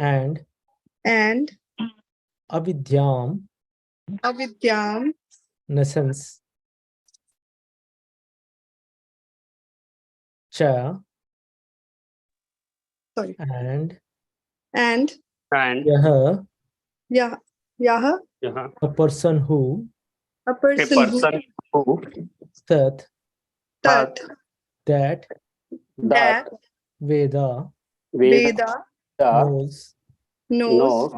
and and avidyam, avidyam, nescence, cha, sorry, and and yaha, yah, yah, a person who, a person who, who tat, tat, that, that, veda, Veda, knows, knows,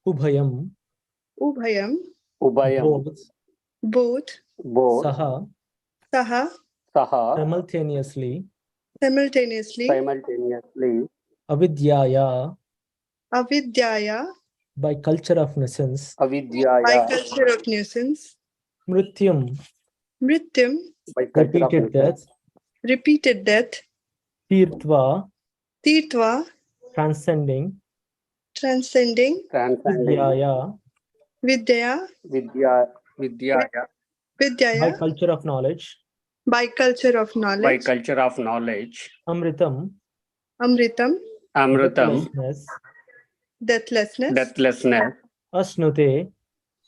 ubhayam, Ubhayam, both, both, saha, Saha, simultaneously, simultaneously, avidyaya, Avidyaya, by culture of nescence, by culture of nuisance, mrityum, Mrityum, repeated death, repeated death, tirtva, Tirtva, transcending, transcending, vidyaya, Vidya, Vidyaya by Vidyaya, culture of knowledge, by culture of by knowledge, culture of knowledge, amritam, Amritam, Amritam, deathlessness, deathlessness, deathlessness, asnute,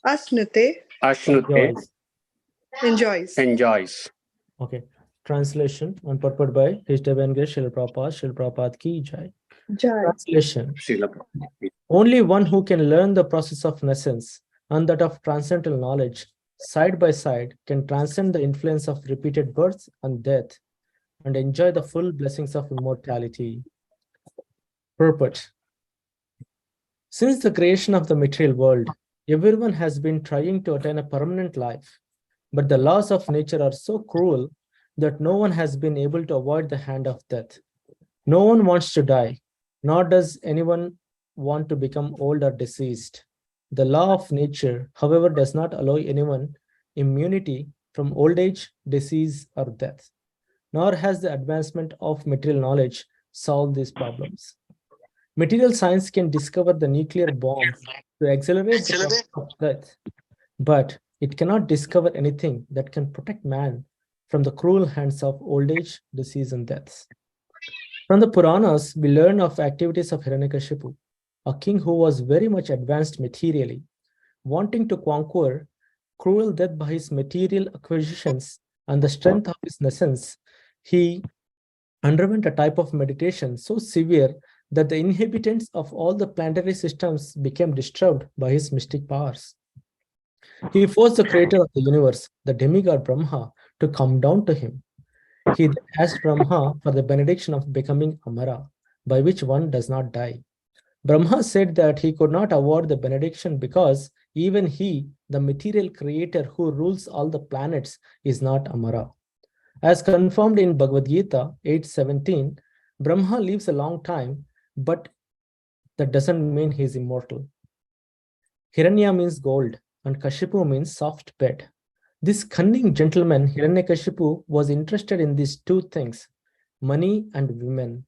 Asnute, Ashnute, enjoys. enjoys. Okay. Translation and purport by His Divine Grace Srila Prabhupada, Srila Prabhupada ki jai. Jai. Translation. Srila Prabhupada. Only one who can learn the process of nescence and that of transcendental knowledge side by side can transcend the influence of repeated birth and death and enjoy the full blessings of immortality. Purport. Since the creation of the material world, everyone has been trying to attain a permanent life, but the laws of nature are so cruel that no one has been able to avoid the hand of death. No one wants to die, nor does anyone want to become old or deceased. The law of nature, however, does not allow anyone immunity from old age, disease, or death, nor has the advancement of material knowledge solved these problems. Material science can discover the nuclear bomb to accelerate the process of death, but it cannot discover anything that can protect man from the cruel hands of old age, disease, and deaths. From the Puranas, we learn of activities of Hiranyakashipu, a king who was very much advanced materially. Wanting to conquer cruel death by his material acquisitions and the strength of his nescence, he underwent a type of meditation so severe that the inhabitants of all the planetary systems became disturbed by his mystic powers. He forced the creator of the universe, the demigod Brahma, to come down to him. He then asked Brahma for the benediction of becoming Amara, by which one does not die. Brahma said that he could not award the benediction because even he, the material creator who rules all the planets, is not Amara. As confirmed in Bhagavad Gita 8:17, Brahma lives a long time, but that doesn't mean he is immortal. Hiranya means gold, and Kashipu means soft bed. This cunning gentleman, Hiranyakashipu, was interested in these two things, money and women,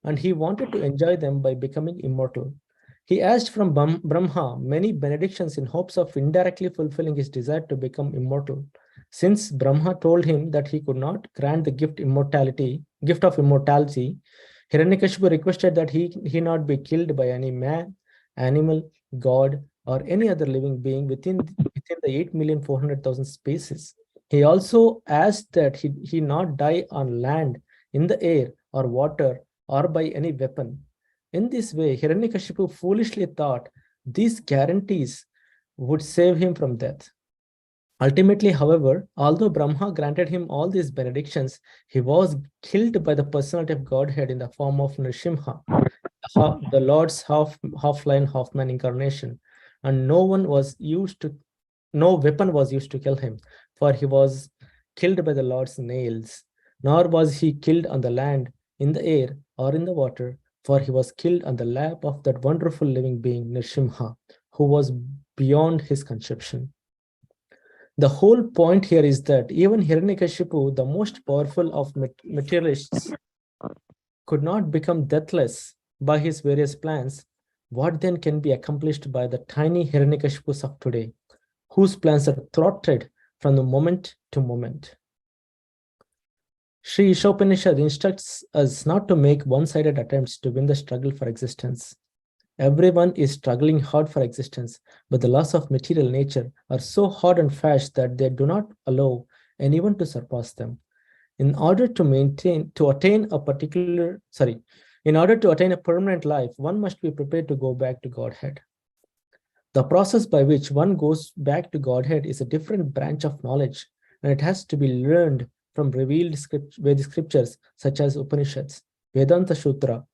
and he wanted to enjoy them by becoming immortal. He asked from Brahma many benedictions in hopes of indirectly fulfilling his desire to become immortal. Since Brahma told him that he could not grant the gift of immortality, Hiranyakashipu requested that he not be killed by any man, animal, god, or any other living being within the 8,400,000 species. He also asked that he not die on land, in the air, or water, or by any weapon. In this way, Hiranyakashipu foolishly thought these guarantees would save him from death. Ultimately, however, although Brahma granted him all these benedictions, he was killed by the personality of Godhead in the form of Nrsimha, the Lord's half-lion, half-man incarnation, and no weapon was used to kill him, for he was killed by the Lord's nails. Nor was he killed on the land, in the air, or in the water, for he was killed on the lap of that wonderful living being, Nrsimha, who was beyond his conception. The whole point here is that even Hiranyakashipu, the most powerful of materialists, could not become deathless by his various plans. What then can be accomplished by the tiny Hiranyakashipus of today, whose plans are thwarted from the moment to moment? Sri Isopanishad instructs us not to make one-sided attempts to win the struggle for existence. Everyone is struggling hard for existence, but the laws of material nature are so hard and fast that they do not allow anyone to surpass them. In order to attain a permanent life, one must be prepared to go back to Godhead. The process by which one goes back to Godhead is a different branch of knowledge, and it has to be learned from revealed Vedic scriptures such as Upanishads, Vedanta Sutra,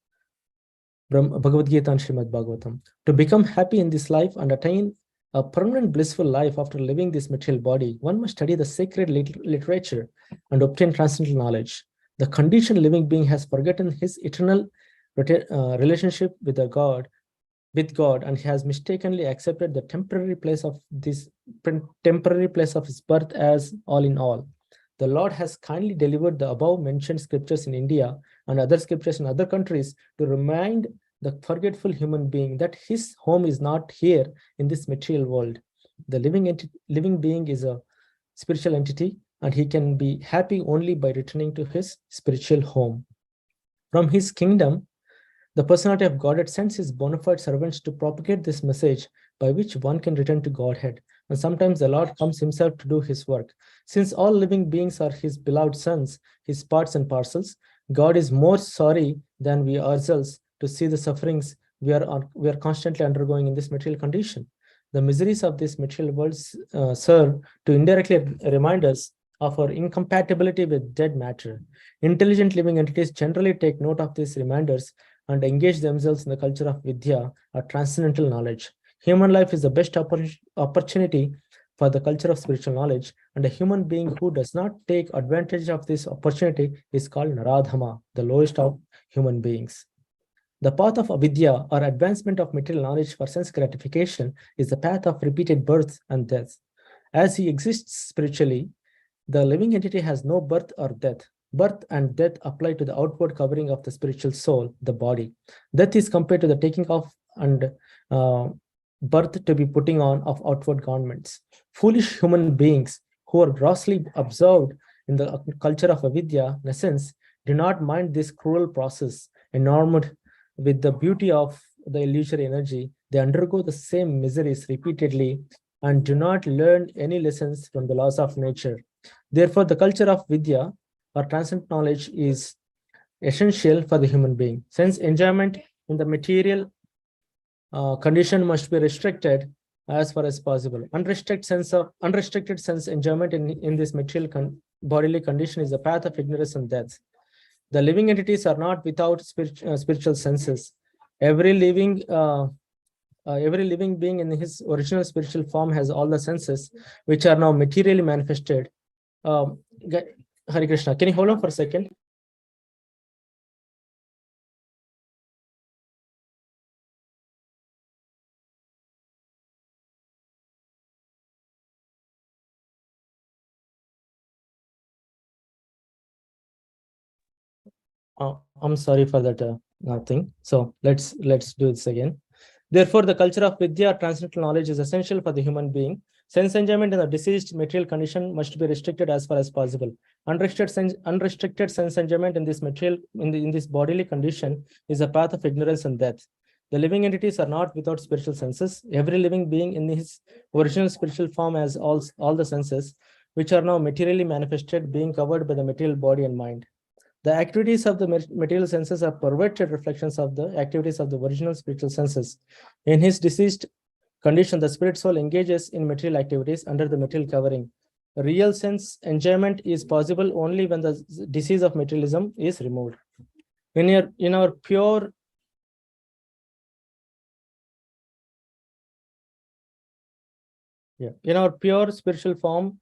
Bhagavad Gita, and Srimad Bhagavatam. To become happy in this life and attain a permanent blissful life after living this material body, one must study the sacred literature and obtain transcendental knowledge. The conditioned living being has forgotten his eternal relationship with God, and he has mistakenly accepted the temporary place of his birth as all in all. The Lord has kindly delivered the above mentioned scriptures in India and other scriptures in other countries to remind the forgetful human being that his home is not here in this material world. The living being is a spiritual entity, and he can be happy only by returning to his spiritual home. From his kingdom, the personality of Godhead sends his bona fide servants to propagate this message by which one can return to Godhead. And sometimes the Lord comes himself to do his work. Since all living beings are his beloved sons, his parts and parcels, God is more sorry than we ourselves to see the sufferings we are constantly undergoing in this material condition. The miseries of this material world serve to indirectly remind us of our incompatibility with dead matter. Intelligent living entities generally take note of these reminders and engage themselves in the culture of Vidya, or transcendental knowledge. Human life is the best opportunity for the culture of spiritual knowledge, and a human being who does not take advantage of this opportunity is called Naradhama, the lowest of human beings. The path of avidya, or advancement of material knowledge for sense gratification, is the path of repeated birth and death. As he exists spiritually, the living entity has no birth or death. Birth and death apply to the outward covering of the spiritual soul, the body. Death is compared to the taking off and birth to be putting on of outward garments. Foolish human beings who are grossly absorbed in the culture of avidya, in a sense, do not mind this cruel process. Enamored with the beauty of the illusory energy, they undergo the same miseries repeatedly and do not learn any lessons from the laws of nature. Therefore, the culture of Vidya, or transcendent knowledge, is essential for the human being. Sense enjoyment in the material condition must be restricted as far as possible. Unrestricted sense enjoyment in this material bodily condition is the path of ignorance and death. The living entities are not without spiritual senses. Every living being in his original spiritual form has all the senses, which are now materially manifested. Hare Krishna, can you hold on for a second? I'm sorry for that thing. So let's do this again. Therefore, the culture of Vidya, transcendental knowledge, is essential for the human being. Sense enjoyment in the deceased material condition must be restricted as far as possible. Unrestricted sense enjoyment in this material, in this bodily condition, is a path of ignorance and death. The living entities are not without spiritual senses. Every living being in his original spiritual form has all the senses, which are now materially manifested, being covered by the material body and mind. The activities of the material senses are perverted reflections of the activities of the original spiritual senses. In his deceased condition, the spirit soul engages in material activities under the material covering. Real sense enjoyment is possible only when the disease of materialism is removed. In our pure spiritual form,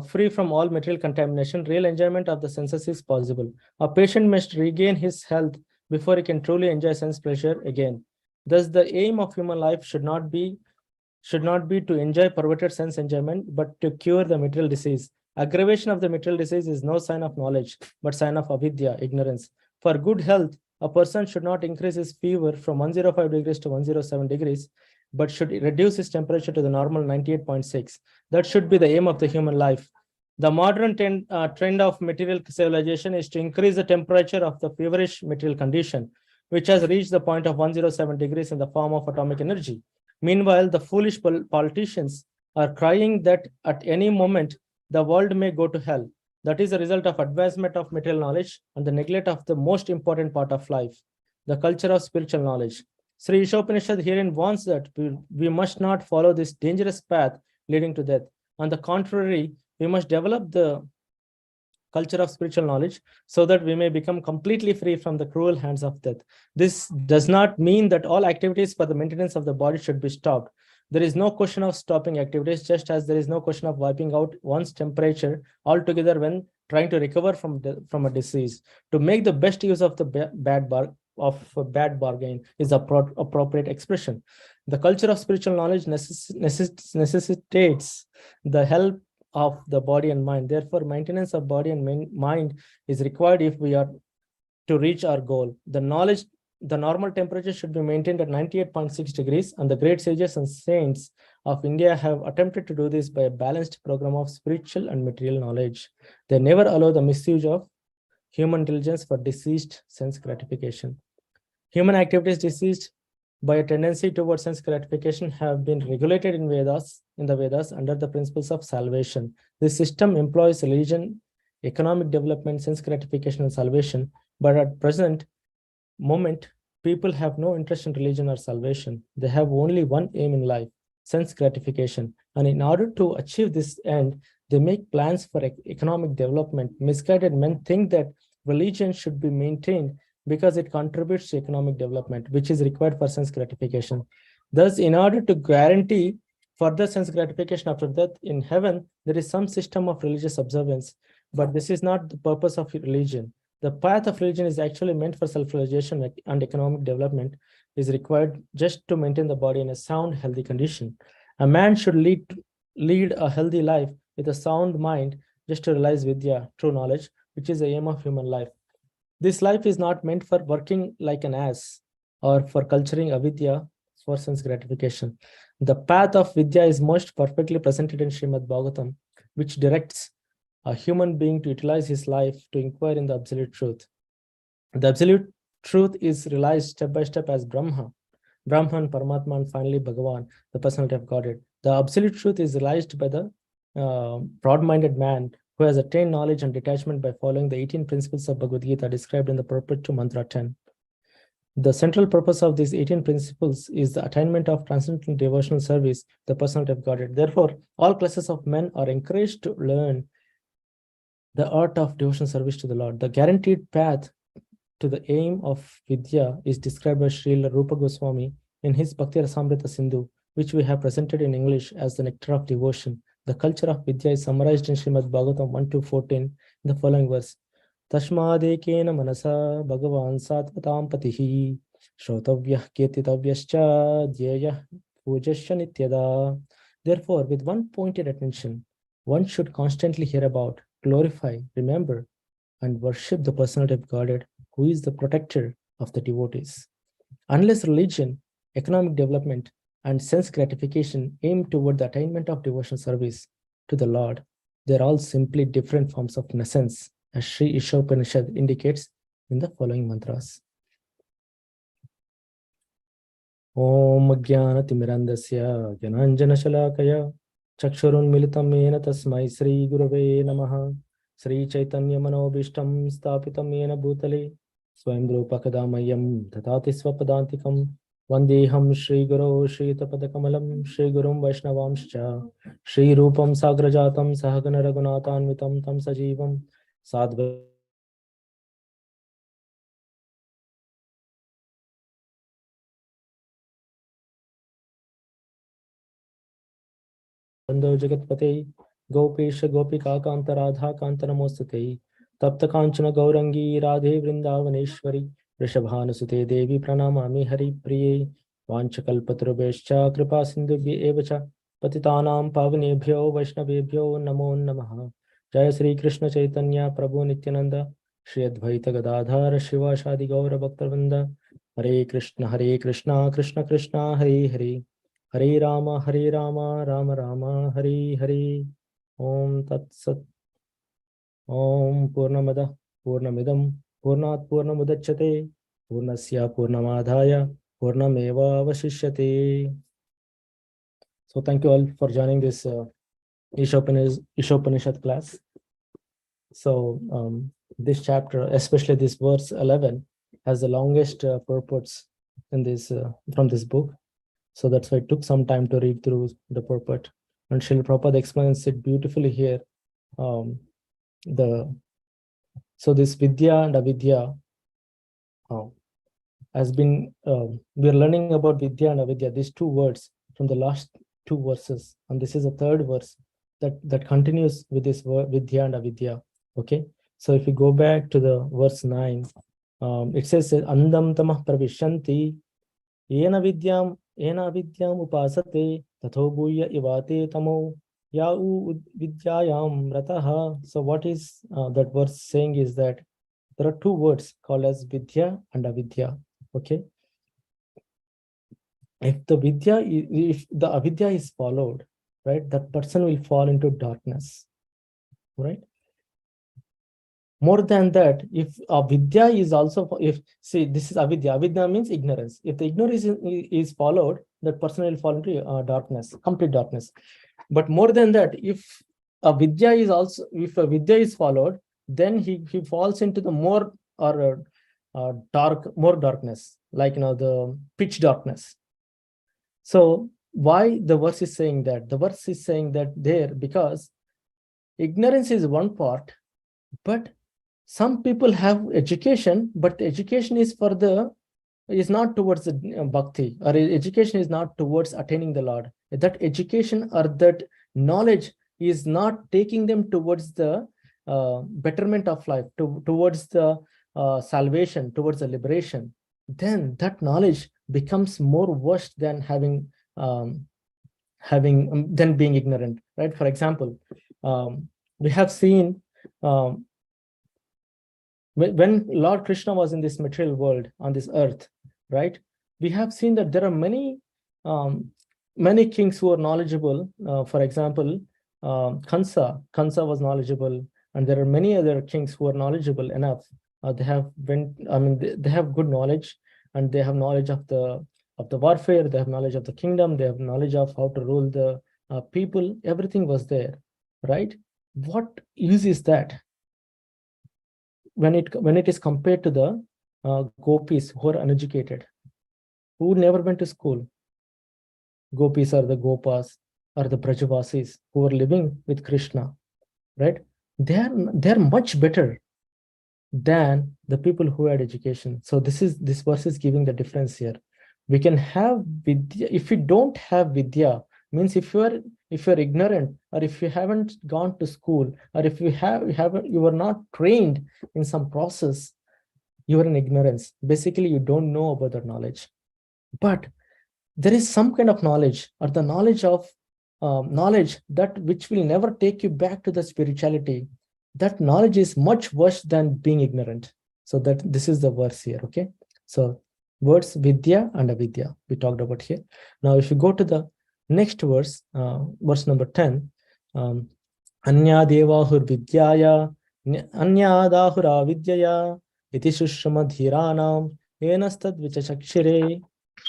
free from all material contamination, real enjoyment of the senses is possible. A patient must regain his health before he can truly enjoy sense pleasure again. Thus, the aim of human life should not be to enjoy perverted sense enjoyment, but to cure the material disease. Aggravation of the material disease is no sign of knowledge, but sign of avidya, ignorance. For good health, a person should not increase his fever from 105 degrees to 107 degrees, but should reduce his temperature to the normal 98.6. That should be the aim of the human life. The modern trend of material civilization is to increase the temperature of the feverish material condition. which has reached the point of 107 degrees in the form of atomic energy. Meanwhile, the foolish politicians are crying that at any moment the world may go to hell. That is a result of advancement of material knowledge and the neglect of the most important part of life, the culture of spiritual knowledge. Sri Isopanishad herein warns that we must not follow this dangerous path leading to death. On the contrary, we must develop the culture of spiritual knowledge so that we may become completely free from the cruel hands of death. This does not mean that all activities for the maintenance of the body should be stopped. There is no question of stopping activities, just as there is no question of wiping out one's temperature altogether when trying to recover from a disease. To make the best use of the bad bargain is appropriate expression. The culture of spiritual knowledge necessitates the help of the body and mind. Therefore, maintenance of body and mind is required if we are to reach our goal. The normal temperature should be maintained at 98.6 degrees, and the great sages and saints of India have attempted to do this by a balanced program of spiritual and material knowledge. They never allow the misuse of human intelligence for deceased sense gratification. Human activities deceased by a tendency towards sense gratification have been regulated in the Vedas under the principles of salvation. This system employs religion, economic development, sense gratification, and salvation. But at present moment, people have no interest in religion or salvation. They have only one aim in life, sense gratification. And in order to achieve this end, they make plans for economic development. Misguided men think that religion should be maintained because it contributes to economic development, which is required for sense gratification. Thus, in order to guarantee further sense gratification after death in heaven, there is some system of religious observance, but this is not the purpose of religion. The path of religion is actually meant for self-realization and economic development is required just to maintain the body in a sound, healthy condition. A man should lead a healthy life with a sound mind just to realize vidya, true knowledge, which is the aim of human life. This life is not meant for working like an ass or for culturing avidya for sense gratification. The path of vidya is most perfectly presented in Srimad Bhagavatam, which directs a human being to utilize his life to inquire in the absolute truth. The absolute truth is realized step by step as Brahman, Paramatma, and finally Bhagavan, the personality of Godhead. The absolute truth is realized by the broad-minded man who has attained knowledge and detachment by following the 18 principles of Bhagavad Gita described in the purport to Mantra 10. The central purpose of these 18 principles is the attainment of transcendental devotional service, the personality of Godhead. Therefore, all classes of men are encouraged to learn the art of devotional service to the Lord. The guaranteed path to the aim of Vidya is described by Srila Rupa Goswami in his Bhakti Rasamrita Sindhu, which we have presented in English as the nectar of devotion. The culture of Vidya is summarized in Srimad Bhagavatam 1-14 in the following verse. Tashmadekena manasa bhagavan satvatam patihi shrotavyah kirtitavyascha dhyayah pujasya nityada. Therefore, with one pointed attention, one should constantly hear about, glorify, remember, and worship the personality of Godhead, who is the protector of the devotees. Unless religion, economic development, and sense gratification aim toward the attainment of devotional service to the Lord, they are all simply different forms of nescience, as Sri Isopanishad indicates in the following mantras. Om Jnanatimirandasya Jnananjana Shalakaya Chakshurunmilitam Yena Tasmai Sri Gurave Namaha Sri Chaitanya Manobishtam Stapitam Yena Bhutale Swayam Drupakadamayam Tatati Swapadantikam Vandeham Shri Guru Shri Tapadakamalam Shri Gurum Vaishnavamscha Shri Rupam Sagrajatam Sahagana Raghunathanvitam Tam Sajivam Sadva Bando Jagatpate Gopesha Gopika Kanta Radha Kanta Namostate Tapta Kanchana Gaurangi Radhe Vrindavaneshwari Rishabhanusute Devi Pranamami Hari Priye Vanchakalpatrubhescha Kripa Sindhubhye Evacha Patitanam Pavanebhyo Vaishnavebhyo Namo Namaha Jaya Sri Krishna Chaitanya Prabhu Nityananda Shri Advaita Gadadhar Shiva Shadi Gaura Bhaktarvrinda Hare Krishna Krishna Krishna Hare Hare Hare Rama, Rama Rama, Hare Hare. Om Tat Sat. Om Purnamada, Purnamidam, Purnat Purnamudachyate. Purnasya Purnamadhaya Purnameva Vashishyate. So thank you all for joining this Isopanishad class. So this chapter, especially this verse 11, has the longest purports in this from this book. So that's why it took some time to read through the purport. And Srila Prabhupada explains it beautifully here. So this Vidya and Avidya has been, we are learning about Vidya and Avidya, these two words from the last two verses. And this is a third verse that continues with this word Vidya and Avidya. Okay, so if you go back to the verse 9, it says Andam tamah pravishanti yena vidyam upasate tatho bhuya ivate tamo yau vidyayam rataha. So what is that verse saying is that there are two words called as Vidya and Avidya. Okay, if the Avidya is followed, right, that person will fall into darkness, right? More than that, if Avidya is also, see, this is Avidya. Avidya means ignorance. If the ignorance is followed, that person will fall into darkness, complete darkness. But more than that, if Avidya is followed, then he falls into the more or more darkness, like the pitch darkness. So why the verse is saying that? The verse is saying that there because ignorance is one part, but some people have education, but education is not towards the bhakti, or education is not towards attaining the Lord. That education or that knowledge is not taking them towards the betterment of life, towards the salvation, towards the liberation. Then that knowledge becomes more worse than than being ignorant, right? For example, we have seen when Lord Krishna was in this material world on this earth, right? We have seen that there are many kings who are knowledgeable. For example, Kansa was knowledgeable, and there are many other kings who are knowledgeable enough. They have good knowledge, and they have knowledge of the warfare. They have knowledge of the kingdom. They have knowledge of how to rule the people. Everything was there, right? What use is that when it is compared to the gopis who are uneducated, who never went to school? Gopis or the gopas or the brajavasis who are living with Krishna, right? They're much better than the people who had education. So this verse is giving the difference here. We can have vidya. If we don't have vidya, means if you're ignorant, or if you haven't gone to school, or if you are not trained in some process, you are in ignorance. Basically, you don't know about the knowledge. But there is some kind of knowledge, or the knowledge of knowledge that which will never take you back to the spirituality. That knowledge is much worse than being ignorant. So this is the verse here. Okay, so words Vidya and Avidya we talked about here. Now if you go to the next verse, verse number 10, Anya devahur vidyaya Anya dahura vidyaya iti shushama dhiranam enastad vichachakshire.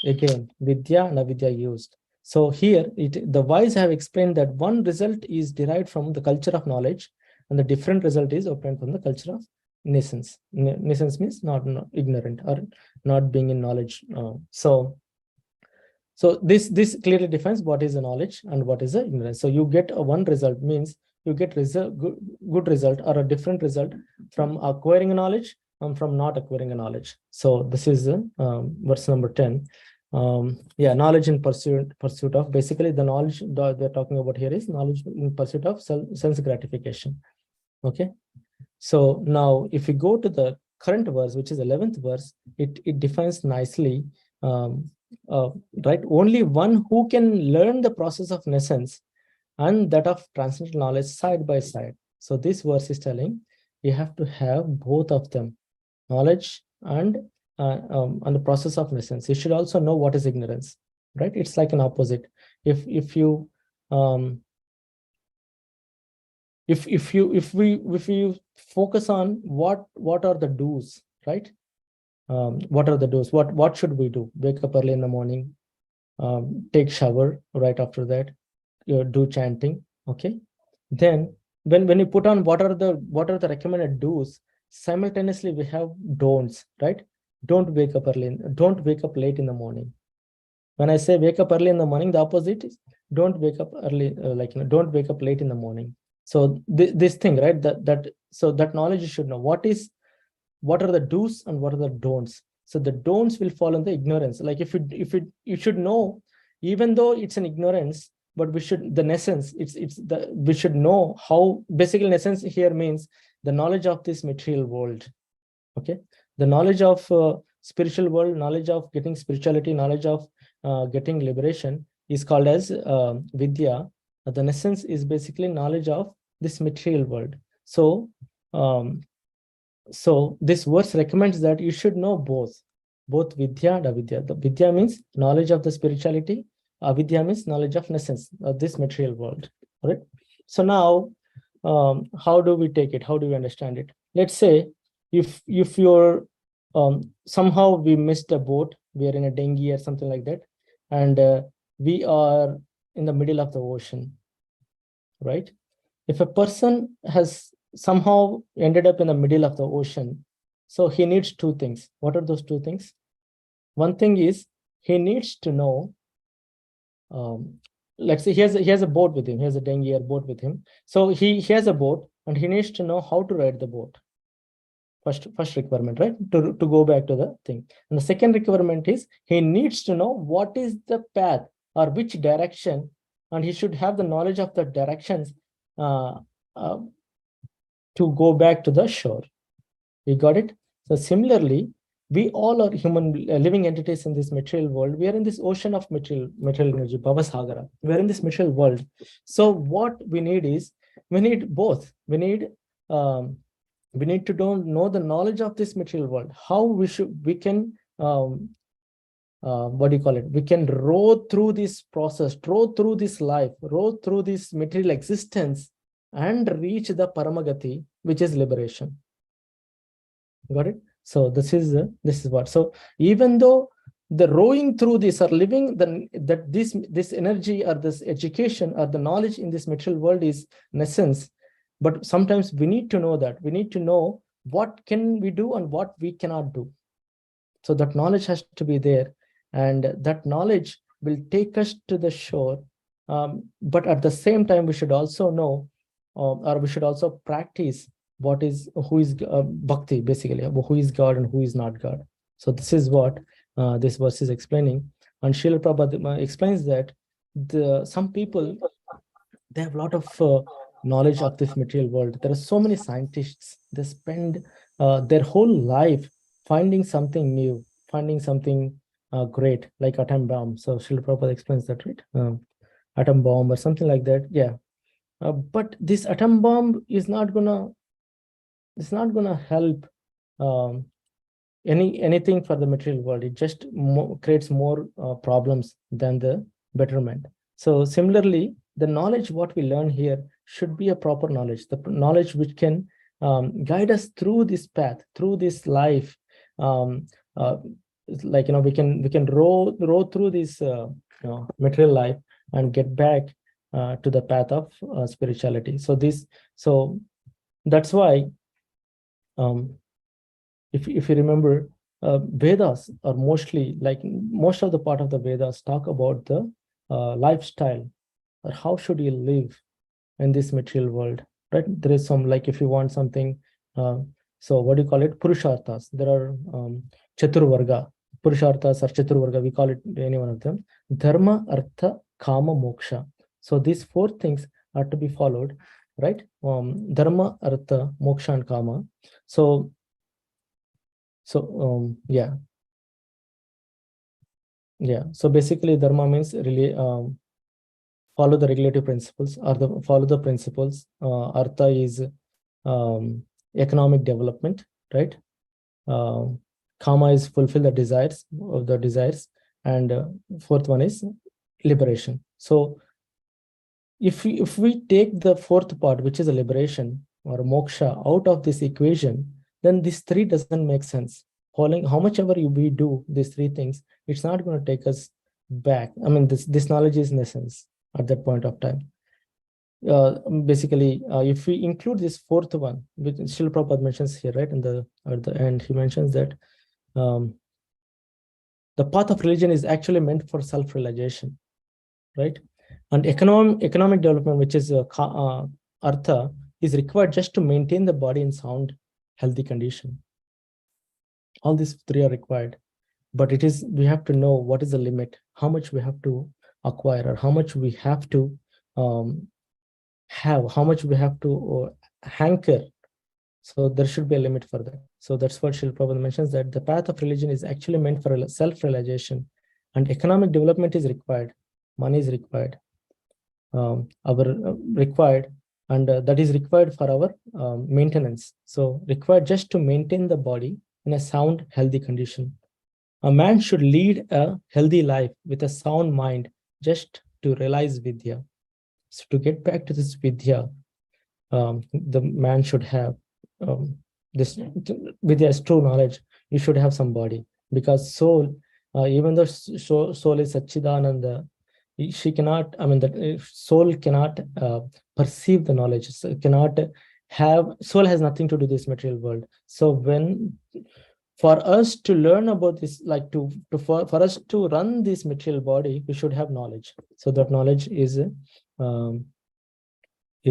Again, Vidya and Avidya used. So here the wise have explained that one result is derived from the culture of knowledge, and the different result is obtained from the culture of nescience. Nescience means not ignorant or not being in knowledge. So this clearly defines what is the knowledge and what is the ignorance. So you get one result, means you get good result or a different result from acquiring a knowledge and from not acquiring a knowledge. So this is verse number 10. Knowledge in pursuit of, basically the knowledge that they're talking about here is knowledge in pursuit of sense gratification. Okay, so now if we go to the current verse, which is 11th verse, it defines nicely, right? Only one who can learn the process of nescience and that of transcendental knowledge side by side. So this verse is telling you have to have both of them, knowledge and the process of nescience. You should also know what is ignorance, right? It's like an opposite. If you focus on what are the do's, right? what are the do's? What should we do? Wake up early in the morning, take shower right after that, do chanting. Okay. Then when you put on what are the recommended do's, simultaneously we have don'ts, right? Don't wake up early. Don't wake up late in the morning. When I say wake up early in the morning, the opposite is don't wake up early, don't wake up late in the morning. So this thing, right? That knowledge you should know what are the do's and what are the don'ts. So the don'ts will fall in the ignorance. Like if you should know, even though it's an ignorance, but we should, the essence, we should know how, basically in essence here means the knowledge of this material world. Okay. The knowledge of spiritual world, knowledge of getting spirituality, knowledge of getting liberation is called as vidya. The essence is basically knowledge of this material world. So this verse recommends that you should know both vidya and avidya. The vidya means knowledge of the spirituality, avidya means knowledge of essence of this material world. All right. So now, how do we take it? How do we understand it? Let's say if you're somehow we missed a boat, we are in a dinghy or something like that, and we are in the middle of the ocean, right? If a person has somehow ended up in the middle of the ocean, so he needs two things. What are those two things? One thing is he needs to know, let's say he has a boat with him, he has a dinghy or boat with him. So he has a boat and he needs to know how to ride the boat. First requirement, right? To go back to the thing. And the second requirement is he needs to know what is the path or which direction, and he should have the knowledge of the directions to go back to the shore. You got it? So similarly, we all are human living entities in this material world. We are in this ocean of material energy, Bhavasagara. We are in this material world. So what we need is, we need both. We need to know the knowledge of this material world. How we can what do you call it? We can row through this process, row through this life, row through this material existence, and reach the Paramagati, which is liberation. Got it? So this is what. So even though the rowing through this or living this energy or this education or the knowledge in this material world is essence, but sometimes we need to know that. We need to know what can we do and what we cannot do. So that knowledge has to be there, and that knowledge will take us to the shore. But at the same time, we should also know, or we should also practice who is bhakti, basically, who is God and who is not God. So this is what this verse is explaining. And Srila Prabhupada explains that some people, they have a lot of knowledge of this material world. There are so many scientists, they spend their whole life finding something new, finding something great, like atom bomb. So Srila Prabhupada explains that, right? Atom bomb or something like that. Yeah. But this atom bomb is not gonna help anything for the material world. It just creates more problems than the betterment. So similarly, the knowledge what we learn here should be a proper knowledge, the knowledge which can guide us through this path, through this life. We can row through this material life and get back to the path of spirituality. So that's why, if you remember, Vedas are mostly, like most of the part of the Vedas talk about the lifestyle, or how should you live in this material world, right? There is some, like if you want something, so what do you call it? Purusharthas. There are Chaturvarga, Purusharthas or Chaturvarga, we call it any one of them. Dharma, Artha, Kama, Moksha. So these four things are to be followed, right? Dharma, Artha, Moksha, and Kama. So yeah. So basically, dharma means really follow the regulative principles, or follow the principles. Artha is economic development, right? Kama is fulfill the desires, and fourth one is liberation. So if we take the fourth part, which is a liberation or moksha, out of this equation, then these three doesn't make sense. following how much ever we do these three things, it's not going to take us back. I mean, this knowledge is essence at that point of time. Basically, if we include this fourth one, which Srila Prabhupada mentions here, right, at the end, he mentions that the path of religion is actually meant for self-realization, right? And economic development, which is artha, is required just to maintain the body in sound, healthy condition. All these three are required, but we have to know what is the limit, how much we have to acquire, or how much we have to how much we have to hanker. So there should be a limit for that. So that's what Srila Prabhupada mentions, that the path of religion is actually meant for self-realization, and economic development is required. Money is required, required, and that is required for our maintenance. So required just to maintain the body in a sound, healthy condition. A man should lead a healthy life with a sound mind just to realize Vidya. So to get back to this Vidya, the man should have this Vidya is true knowledge. You should have some body, because soul, even though soul is Satchidananda, she cannot, I mean, that soul cannot perceive the knowledge. So cannot have, soul has nothing to do with this material world. So for us to learn about this, like for us to run this material body, we should have knowledge. So that knowledge is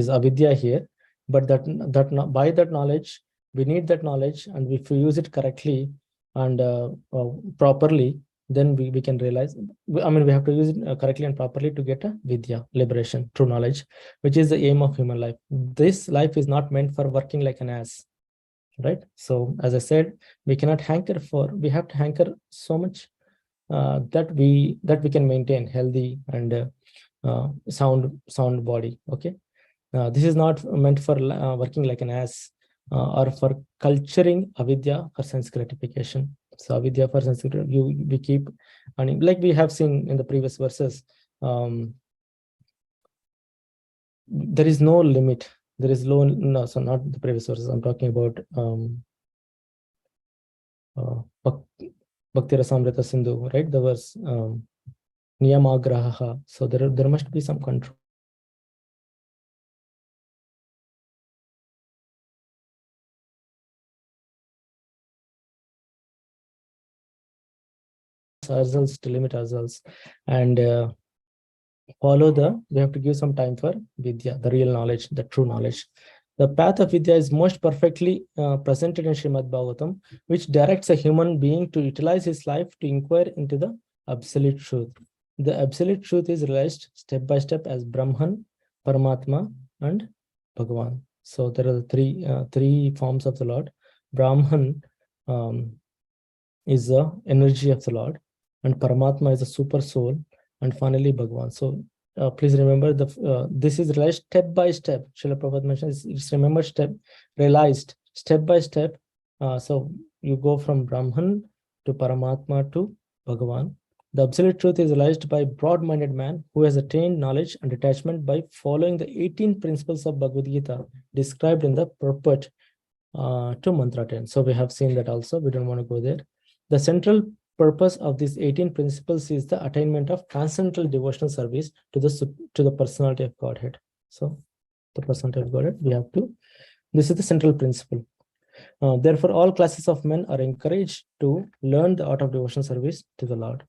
avidya here, but by that knowledge, we need that knowledge, and if we use it correctly and properly, then we can realize, I mean, we have to use it correctly and properly to get a vidya, liberation, true knowledge, which is the aim of human life. This life is not meant for working like an ass, right? So as I said, we cannot hanker we have to hanker so much that we can maintain healthy and sound body. Okay, this is not meant for working like an ass or for culturing avidya for sense gratification. So avidya for sense gratification, we keep, and like we have seen in the previous verses, there is no limit. There is no, so not the previous verses. I'm talking about Bhakti Rasamrita Sindhu, right? The verse Niyamagraha. So there must be some control. Ourselves, to limit ourselves, and we have to give some time for Vidya, the real knowledge, the true knowledge. The path of Vidya is most perfectly presented in Srimad Bhagavatam, which directs a human being to utilize his life to inquire into the absolute truth. The absolute truth is realized step by step as Brahman, Paramatma, and Bhagavan. So there are three forms of the Lord. Brahman is the energy of the Lord, and Paramatma is the super soul, and finally Bhagavan. So please remember this is realized step by step. Srila Prabhupada mentions it's realized step by step. So you go from Brahman to Paramatma to Bhagavan. The absolute truth is realized by broad-minded man who has attained knowledge and detachment by following the 18 principles of Bhagavad Gita described in the purport to Mantra 10. So we have seen that also. We don't want to go there. The central purpose of these 18 principles is the attainment of transcendental devotional service to the personality of Godhead. So the personality of Godhead, this is the central principle. Therefore, all classes of men are encouraged to learn the art of devotional service to the Lord.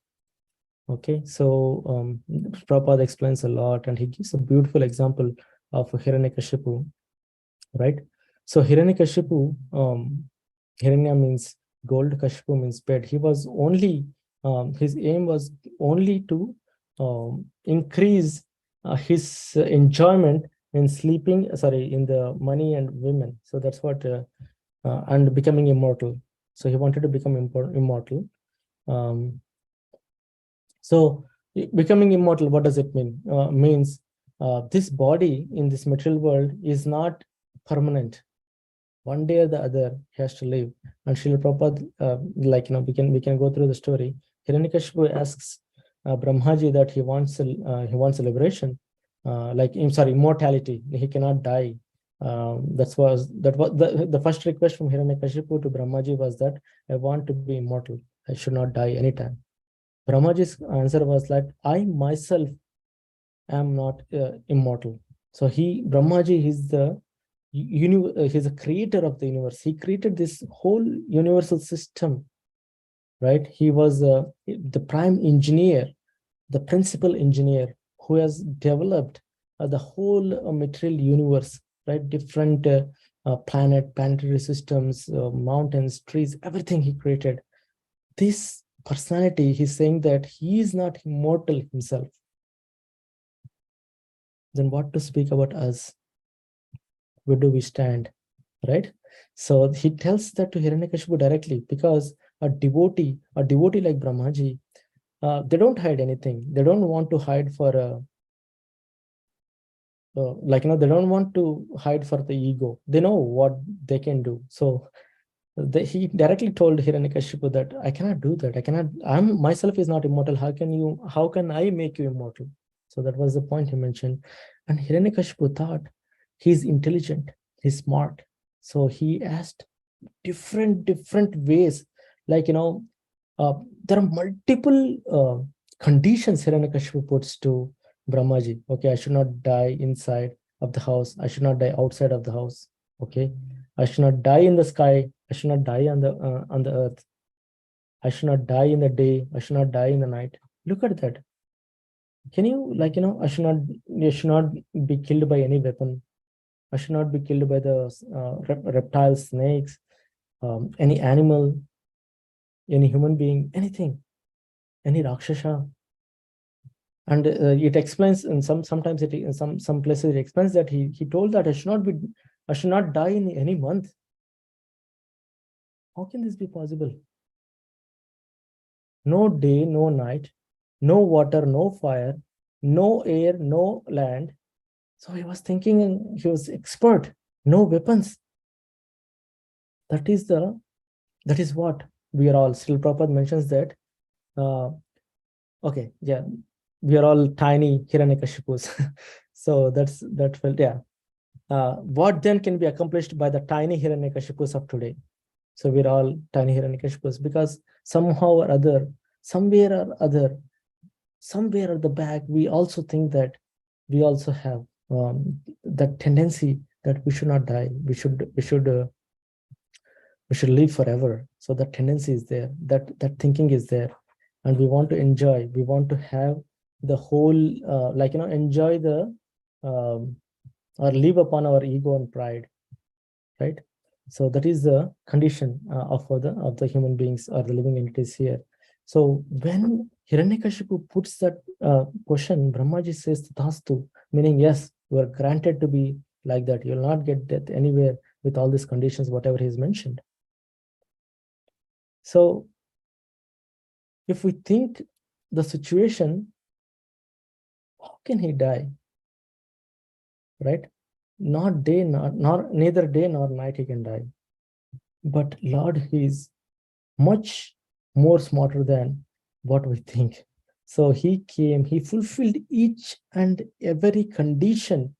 Okay, so Prabhupada explains a lot, and he gives a beautiful example of Hiranyakashipu, right? So Hiranyakashipu, Hiranya means gold, Kashipu means bed. He was only, his aim was only to increase his enjoyment in sleeping, in the money and women. So that's what, and becoming immortal. So he wanted to become immortal. So becoming immortal, what does it mean? Means this body in this material world is not permanent. One day or the other, he has to leave. And Srila Prabhupada, we can go through the story. Hiranyakashipu asks Brahmaji that he wants a liberation, immortality. He cannot die. That was the first request from Hiranyakashipu to Brahmaji was that I want to be immortal. I should not die anytime. Brahmaji's answer was like, I myself am not immortal. So Brahmaji is he's a creator of the universe. He created this whole universal system, right? He was the prime engineer, the principal engineer who has developed the whole material universe, right? Different planetary systems, mountains, trees, everything he created. This personality, he's saying that he is not immortal himself. Then what to speak about us? Where do we stand, right? So he tells that to Hiranyakashipu directly, because a devotee like Brahmaji, they don't hide anything. They don't want to hide for they don't want to hide for the ego. They know what they can do. So he directly told Hiranyakashipu that I cannot do that. I'm myself is not immortal. How can I make you immortal? So that was the point he mentioned. And Hiranyakashipu thought he's intelligent, he's smart. So he asked different ways. Like, there are multiple conditions Hiranyakashipu puts to Brahmaji. Okay, I should not die inside of the house. I should not die outside of the house. Okay, I should not die in the sky. I should not die on the earth. I should not die in the day. I should not die in the night. Look at that. Can you, you should not be killed by any weapon. I should not be killed by the reptiles, snakes, any animal, any human being, anything, any rakshasa. And it explains in sometimes in some places it explains that he told that I should not die in any month. How can this be possible? No day, no night, no water, no fire, no air, no land. So he was thinking, and he was expert. No weapons. That is what we are all. Srila Prabhupada mentions that. Okay, yeah, we are all tiny Hiranyakashipus. So that felt, yeah. What then can be accomplished by the tiny Hiranyakashipus of today? So we're all tiny Hiranyakashipus, because somehow or other, somewhere or other, somewhere at the back, we also think that we also have that tendency that we should not die. We should live forever. So that tendency is there. That thinking is there, and we want to enjoy. We want to have the whole, enjoy the or live upon our ego and pride, right? So that is the condition of the human beings or the living entities here. So when Hiranyakashipu puts that question, Brahmaji says Tathastu, meaning yes, you are granted to be like that. You will not get death anywhere with all these conditions, whatever he's mentioned. So if we think the situation, how can he die? Right? Not day, neither day nor night he can die. But Lord, he is much more smarter than what we think. So he came, he fulfilled each and every condition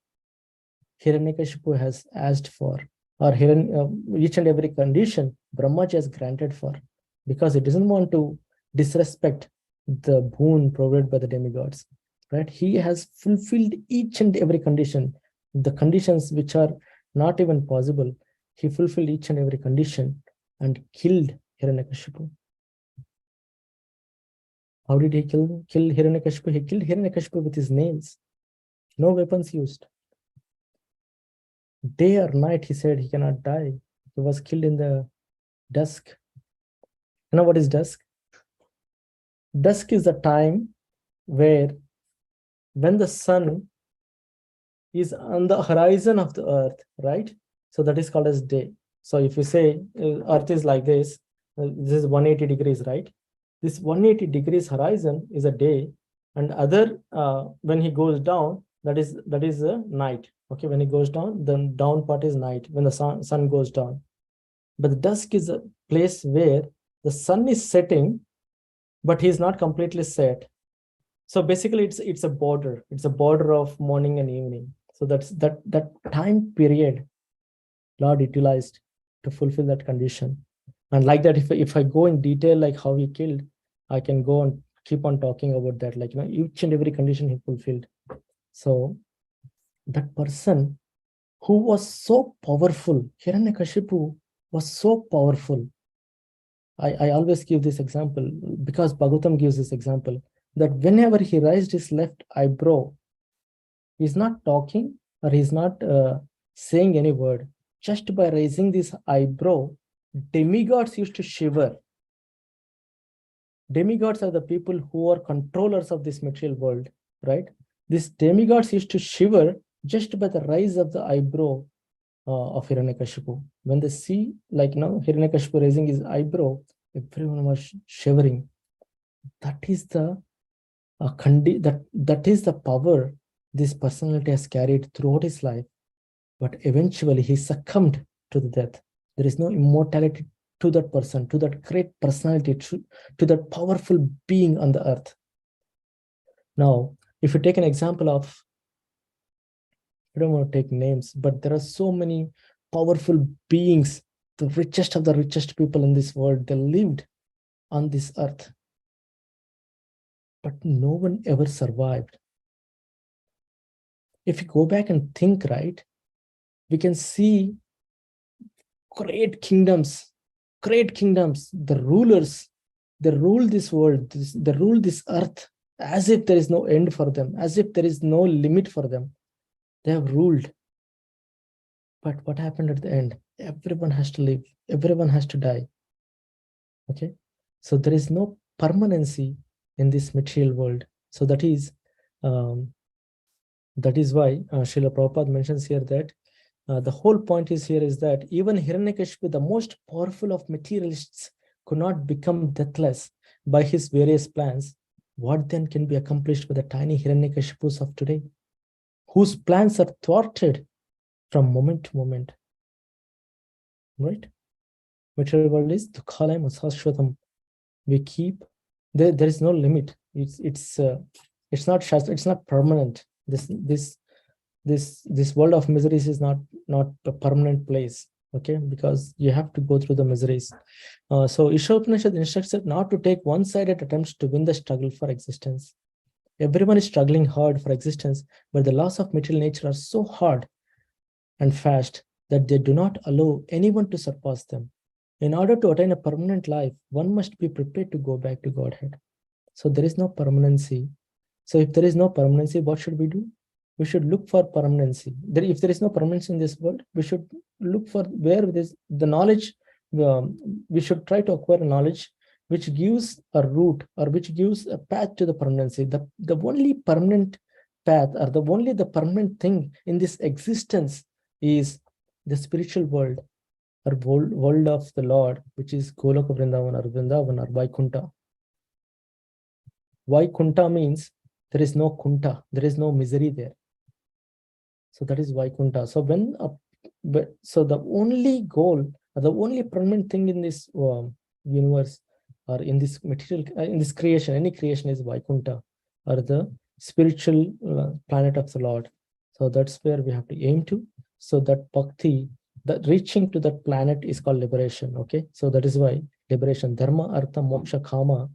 Hiranyakashipu has asked for, or each and every condition Brahmaji has granted for, because he doesn't want to disrespect the boon provided by the demigods, right? He has fulfilled each and every condition, the conditions which are not even possible. He fulfilled each and every condition and killed Hiranyakashipu. How did he kill Hiranyakashipu? He killed Hiranyakashipu with his nails. No weapons used. Day or night, he said he cannot die. He was killed in the dusk. You know what is dusk? Dusk is the time when the sun is on the horizon of the earth, right? So that is called as day. So if you say earth is like this is 180 degrees, right? This 180 degrees horizon is a day, and other when he goes down, that is a night. Okay, when he goes down, the down part is night, when the sun goes down. But the dusk is a place where the sun is setting, but he is not completely set. So basically, it's a border. It's a border of morning and evening. So that's that time period Lord utilized to fulfill that condition. And like that, if I go in detail, like how he killed, I can go and keep on talking about that, like, each and every condition he fulfilled. So that person who was so powerful, Hiranyakashipu was so powerful. I always give this example because Bhagavatam gives this example, that whenever he raised his left eyebrow, he's not talking or he's not saying any word. Just by raising this eyebrow, demigods used to shiver. Demigods are the people who are controllers of this material world, right? These demigods used to shiver just by the rise of the eyebrow of Hiranyakashipu. When they see, like, Hiranyakashipu raising his eyebrow, everyone was shivering. That is the that is the power this personality has carried throughout his life. But eventually he succumbed to the death. There is no immortality to that person, to that great personality, to that powerful being on the earth. Now, if you take an example of, I don't want to take names, but there are so many powerful beings, the richest of the richest people in this world. They lived on this earth, but no one ever survived. If you go back and think, right, we can see great kingdoms, the rulers, they rule this world, they rule this earth as if there is no end for them, as if there is no limit for them. They have ruled. But what happened at the end? Everyone has to live, everyone has to die. Okay, so there is no permanency in this material world. So that is why Srila Prabhupada mentions here that the whole point is that even Hiranyakashipu, the most powerful of materialists, could not become deathless by his various plans. What then can be accomplished by the tiny Hiranyakashipus of today, whose plans are thwarted from moment to moment? Right? Material world is dukhalayam asashvatam. We keep there is no limit. It's not it's not permanent. This world of miseries is not a permanent place. Okay, because you have to go through the miseries. So Isopanishad instructs us not to take one-sided attempts to win the struggle for existence. Everyone is struggling hard for existence, but the laws of material nature are so hard and fast that they do not allow anyone to surpass them. In order to attain a permanent life, one must be prepared to go back to Godhead. So there is no permanency. So if there is no permanency, what should we do? We should look for permanency. If there is no permanency in this world, we should look for where the knowledge. We should try to acquire knowledge which gives a route or which gives a path to the permanency. The only permanent path or the permanent thing in this existence is the spiritual world or world of the Lord, which is Goloka Vrindavan or Vaikuntha. Vaikuntha means there is no kunta, there is no misery there. So that is Vaikuntha. So so the only goal, the only permanent thing in this universe or in this material, in this creation, any creation is Vaikuntha or the spiritual planet of the Lord. So that's where we have to aim to. So that bhakti, that reaching to that planet is called liberation. Okay, so that is why liberation, dharma, artha, moksha, kama.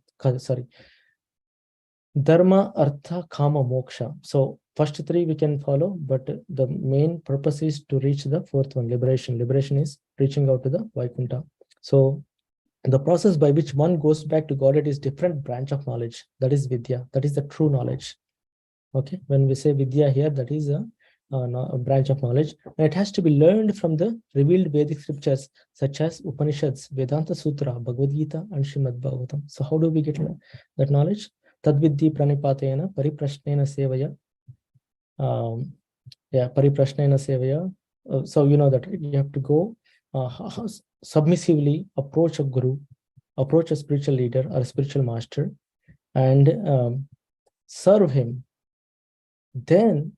Dharma, artha, kama, moksha. So first three we can follow, but the main purpose is to reach the fourth one, liberation. Liberation is reaching out to the Vaikuntha. So the process by which one goes back to Godhead is different branch of knowledge. That is Vidya. That is the true knowledge. Okay, when we say Vidya here, that is a branch of knowledge, and it has to be learned from the revealed Vedic scriptures such as Upanishads, Vedanta Sutra, Bhagavad Gita, and Srimad Bhagavatam. So how do we get that knowledge? Tadvidhi pranipatena pariprashnena sevaya. Pariprashnena sevaya. So you know that you have to go submissively approach a guru, approach a spiritual leader or a spiritual master, and serve him. Then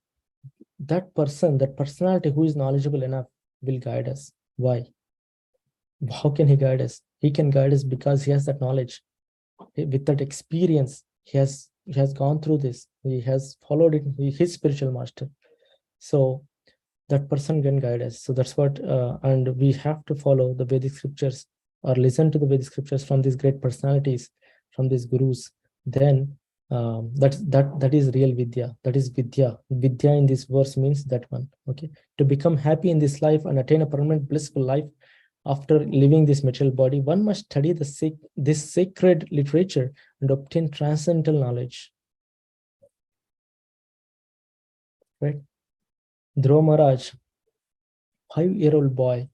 that personality who is knowledgeable enough will guide us. Why? How can he guide us? He can guide us because he has that knowledge. With that experience, he has gone through this. He has followed it. His spiritual master. So that person can guide us. So that's what, and we have to follow the Vedic scriptures or listen to the Vedic scriptures from these great personalities, from these gurus. Then that is real vidya. That is vidya. Vidya in this verse means that one. Okay, to become happy in this life and attain a permanent blissful life after leaving this material body, one must study this sacred literature and obtain transcendental knowledge. Right? Dhruva Maharaj, 5-year-old boy.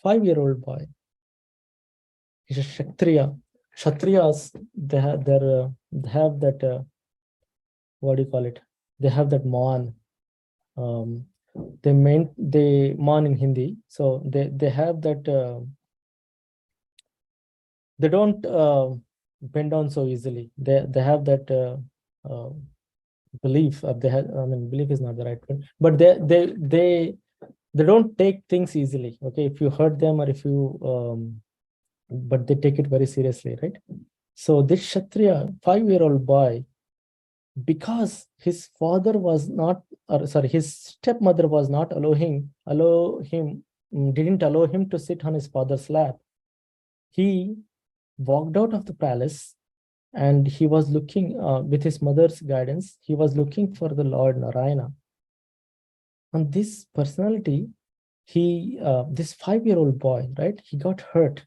5-year-old boy. He's a Kshatriya. Kshatriyas, they have that what do you call it? They have that man. They man in Hindi. So they have that. They don't bend down so easily. They have that belief. They have. I mean, belief is not the right word, but they don't take things easily. Okay, if you hurt them or if you but they take it very seriously, right? So this Kshatriya, 5-year-old boy, because his father was not, or sorry, his stepmother was not didn't allow him to sit on his father's lap. He walked out of the palace and he was looking, with his mother's guidance, he was looking for the Lord Narayana. And this personality, this 5-year-old boy, right, he got hurt.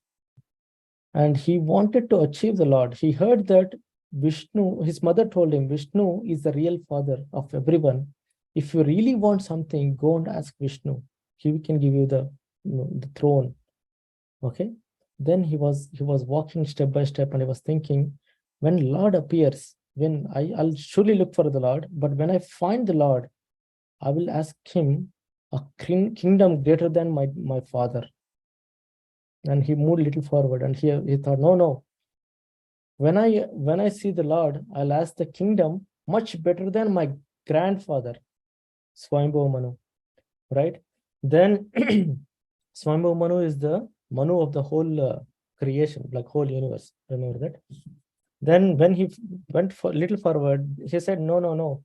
And he wanted to achieve the Lord. He heard that Vishnu, his mother told him, Vishnu is the real father of everyone. If you really want something, go and ask Vishnu. He can give you the throne. Okay. Then he was walking step by step, and he was thinking, when Lord appears, when I'll surely look for the Lord, but when I find the Lord, I will ask him a kingdom greater than my father. And he moved a little forward, and he thought, no. When I see the Lord, I'll ask the kingdom much better than my grandfather, Swayambhu Manu, right? Then Swayambhu Manu is the Manu of the whole creation, like whole universe. Remember that? Then when he went for little forward, he said, no.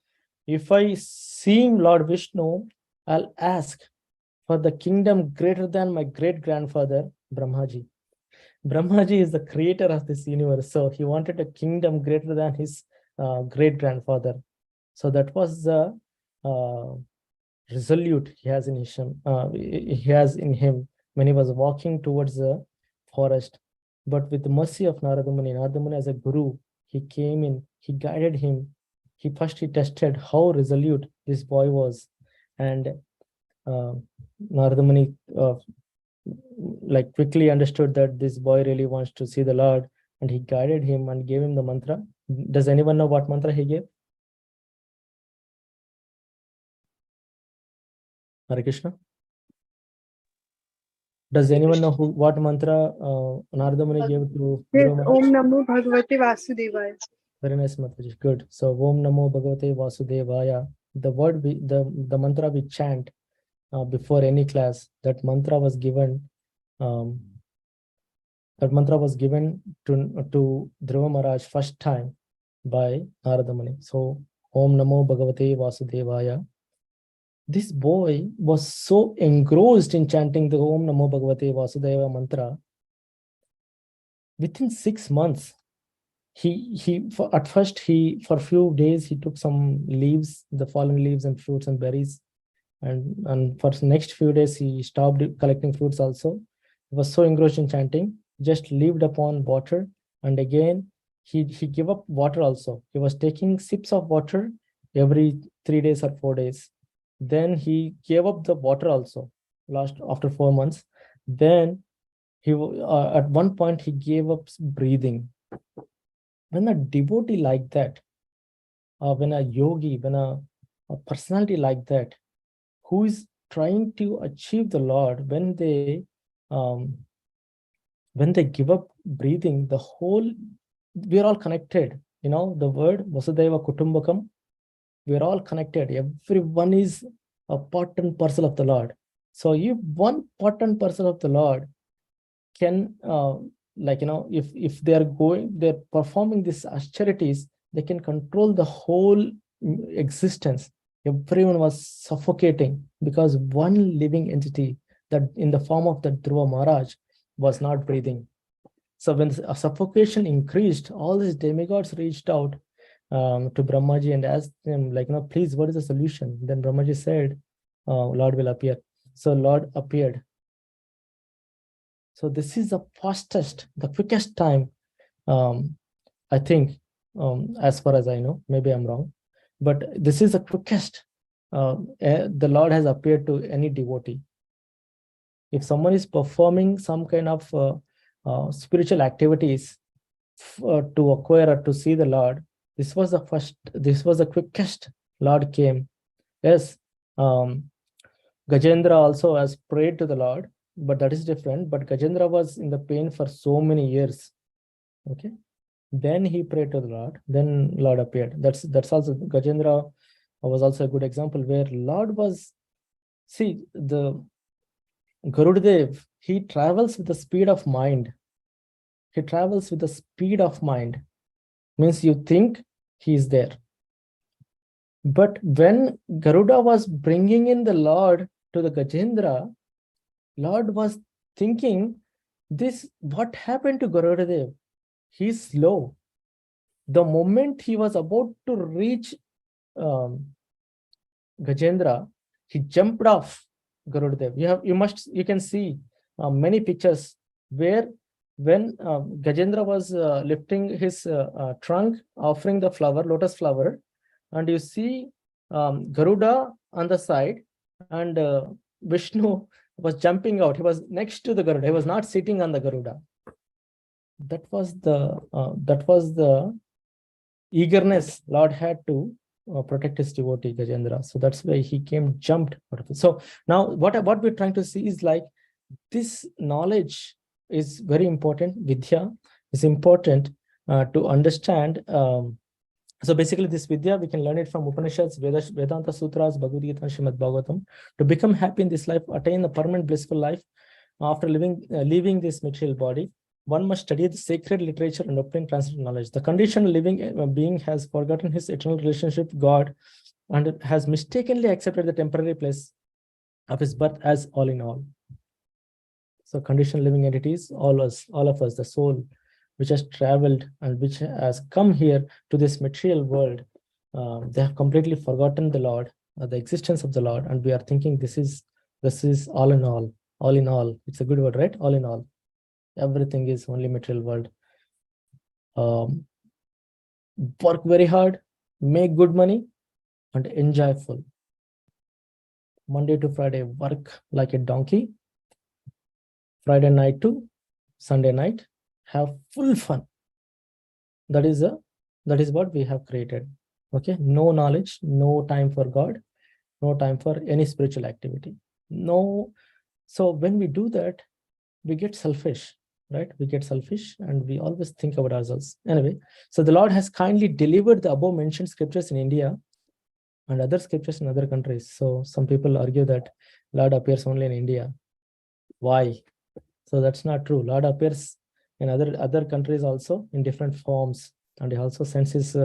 If I see Lord Vishnu, I'll ask for the kingdom greater than my great-grandfather, Brahmaji. Brahmaji is the creator of this universe. So he wanted a kingdom greater than his great-grandfather. So that was the resolute he has in him when he was walking towards the forest. But with the mercy of Narada Muni as a guru, he came in, he guided him. He tested how resolute this boy was. And Narada Muni quickly understood that this boy really wants to see the Lord, and he guided him and gave him the mantra. Does anyone know what mantra he gave? Hare Krishna. Does anyone know what mantra Narada Muni gave to Dhruva Maharaj? Om Namo Bhagavate Vasudevaya. Very nice, Mataji. Good. So Om Namo Bhagavate Vasudevaya. The mantra we chant before any class. That mantra was given. That mantra was given to Dhruva Maharaj first time by Narada Muni. So Om Namo Bhagavate Vasudevaya. This boy was so engrossed in chanting the Om Namo Bhagavate Vasudevaya mantra. Within 6 months, at first for a few days he took some leaves, the fallen leaves and fruits and berries, and for the next few days he stopped collecting fruits also. He was so engrossed in chanting, just lived upon water, and again he gave up water also. He was taking sips of water every 3 days or 4 days. Then he gave up the water also after 4 months. Then he at one point he gave up breathing. When a devotee like that, when a yogi, when a personality like that, who is trying to achieve the Lord, when they give up breathing, we are all connected. You know the word Vasudeva Kutumbakam. We are all connected. Everyone is a part and parcel of the Lord. So if one part and parcel of the Lord can, if they're performing these austerities, they can control the whole existence. Everyone was suffocating because one living entity that in the form of the Dhruva Maharaj was not breathing. So when the suffocation increased, all these demigods reached out to Brahmaji and asked him, like, please, what is the solution? Then Brahmaji said, Lord will appear. So Lord appeared. So this is the fastest, the quickest time, I think, as far as I know, maybe I'm wrong, but this is the quickest the Lord has appeared to any devotee. If someone is performing some kind of spiritual activities to acquire or to see the Lord, this was the quickest Lord came. Yes, Gajendra also has prayed to the Lord, but that is different. But Gajendra was in the pain for so many years. Okay, then he prayed to the Lord. Then Lord appeared. That's also Gajendra was also a good example where Lord was. See, the Garudadev, he travels with the speed of mind. He travels with the speed of mind. Means you think he is there. But when Garuda was bringing in the Lord to the Gajendra, Lord was thinking, what happened to Garudadev? He's slow. The moment he was about to reach Gajendra, he jumped off Garudadev. You can see many pictures where when Gajendra was lifting his trunk, offering the lotus flower, and you see Garuda on the side, and Vishnu was jumping out. He was next to the Garuda. He was not sitting on the Garuda. That was the eagerness Lord had to protect his devotee Gajendra. So that's why he jumped out of it. So now what we're trying to see is like this knowledge is very important. Vidya is important to understand. So basically this Vidya, we can learn it from Upanishads, Vedanta Sutras, Bhagavad Gita, and Srimad Bhagavatam. To become happy in this life, attain a permanent blissful life after leaving this material body, one must study the sacred literature and obtain transcendental knowledge. The conditioned living being has forgotten his eternal relationship with God and has mistakenly accepted the temporary place of his birth as all in all. So conditioned living entities, all of us, the soul, which has traveled and which has come here to this material world, they have completely forgotten the Lord, the existence of the Lord, and we are thinking this is all in all. All in all, it's a good word, right? All in all. Everything is only material world. Work very hard, make good money, and enjoy full. Monday to Friday, work like a donkey. Friday night to Sunday night, have full fun. That is what we have created. Okay, no knowledge, no time for God, no time for any spiritual activity. No. So when we do that, we get selfish. Right? We get selfish and we always think about ourselves. Anyway, so the Lord has kindly delivered the above mentioned scriptures in India and other scriptures in other countries. So some people argue that Lord appears only in India. Why? So that's not true. Lord appears in other countries also in different forms, and he also sends his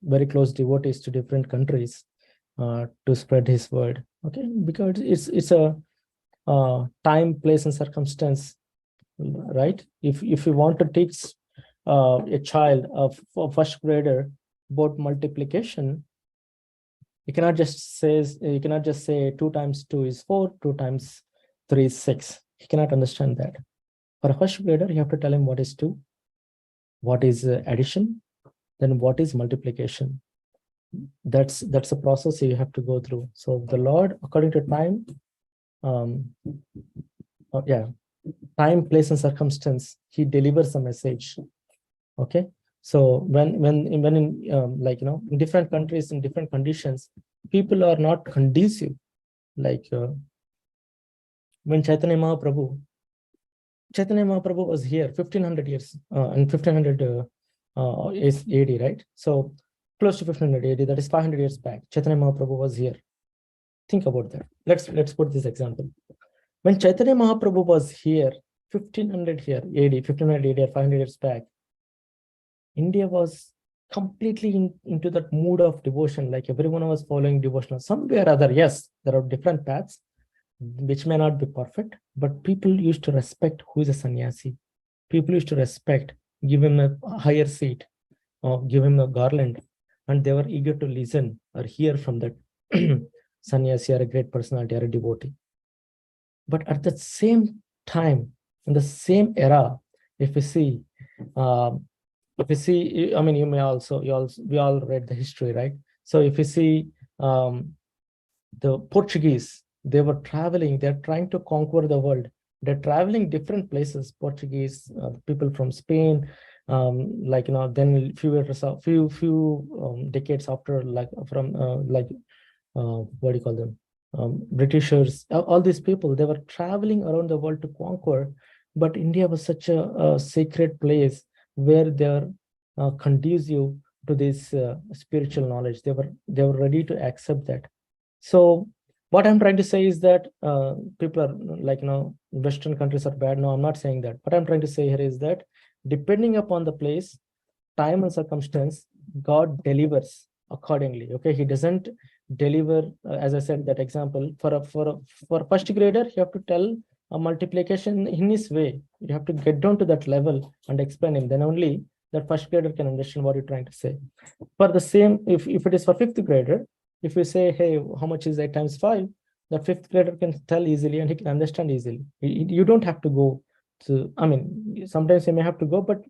very close devotees to different countries to spread his word. Okay, because it's a time, place, and circumstance, right? If you want to teach a child a first grader about multiplication, you cannot just say 2 times 2 is 4, 2 times 3 is 6. He cannot understand that. For a first grader, you have to tell him what is 2, what is addition, then what is multiplication. That's a process you have to go through. So the Lord, according to time, time, place, and circumstance, he delivers a message. Okay, so when in in different countries, in different conditions, people are not conducive. Like when Chaitanya Mahaprabhu was here 1500 years and 1500 is AD, right? So close to 1500 AD, that is 500 years back. Chaitanya Mahaprabhu was here. Think about that. Let's put this example. When Chaitanya Mahaprabhu was here, 1500 here, AD, 1500 AD, or 500 years back, India was completely into that mood of devotion, like everyone was following devotional somewhere or other. Yes, there are different paths which may not be perfect, but people used to respect who is a sannyasi. People used to respect, give him a higher seat, or give him a garland, and they were eager to listen or hear from that sannyasi or a great personality or a devotee. But at the same time, in the same era, if we see, I mean, we all read the history, right? So if you see, the Portuguese, they were traveling, they're trying to conquer the world. They're traveling different places, Portuguese, people from Spain, then few decades after, like from what do you call them? Britishers, all these people, they were traveling around the world to conquer, but India was such a sacred place where they're conducive to this spiritual knowledge. They were ready to accept that. So what I'm trying to say is that people are like, Western countries are bad. No, I'm not saying that. What I'm trying to say here is that depending upon the place, time and circumstance, God delivers accordingly. Okay, He doesn't deliver, as I said, that example for first grader, you have to tell a multiplication in his way. You have to get down to that level and explain him. Then only that first grader can understand what you're trying to say. For the same, if it is for fifth grader, if you say, hey, how much is 8 times 5? The fifth grader can tell easily and he can understand easily. You don't have to go to, I mean, sometimes you may have to go, but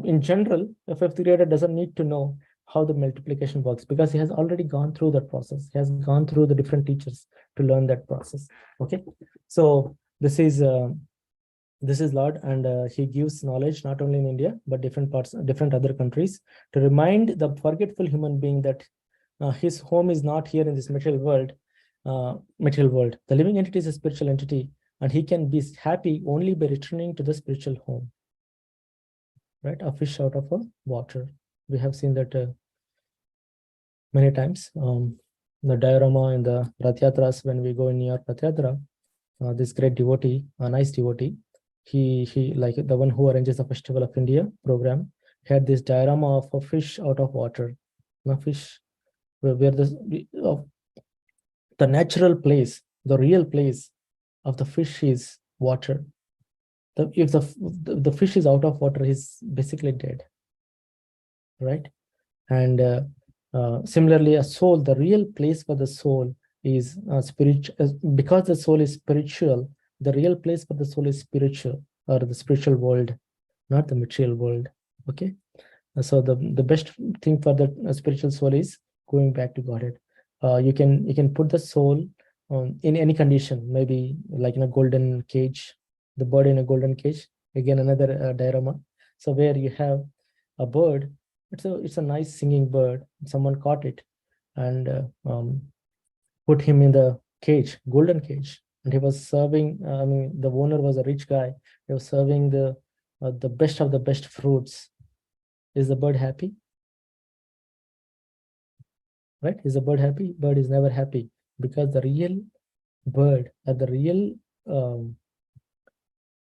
in general, a fifth grader doesn't need to know how the multiplication works because he has already gone through that process. He has gone through the different teachers to learn that process. Okay, so this is Lord, and he gives knowledge not only in India but different other countries, to remind the forgetful human being that his home is not here in this material world. The living entity is a spiritual entity, and he can be happy only by returning to the spiritual home. Right, a fish out of a water. We have seen that many times. The diorama in the Rath Yatras, when we go in New York Rath Yatra, this great devotee, a nice devotee, he like the one who arranges the Festival of India program, had this diorama of a fish out of water. A fish where the natural place, the real place of the fish is water. If the fish is out of water, he's basically dead, right? And similarly, a soul, the real place for the soul is spiritual. Because the soul is spiritual, the real place for the soul is spiritual, or the spiritual world, not the material world. Okay, so the best thing for the spiritual soul is going back to Godhead. You can put the soul in any condition, maybe like in a golden cage, the bird in a golden cage. Again, another diorama. So where you have a bird, it's a nice singing bird. Someone caught it and put him in the cage, golden cage, and he was serving. I mean, the owner was a rich guy. He was serving the best of the best fruits. Is the bird happy? Right? Is the bird happy? Bird is never happy, because the real bird, or the real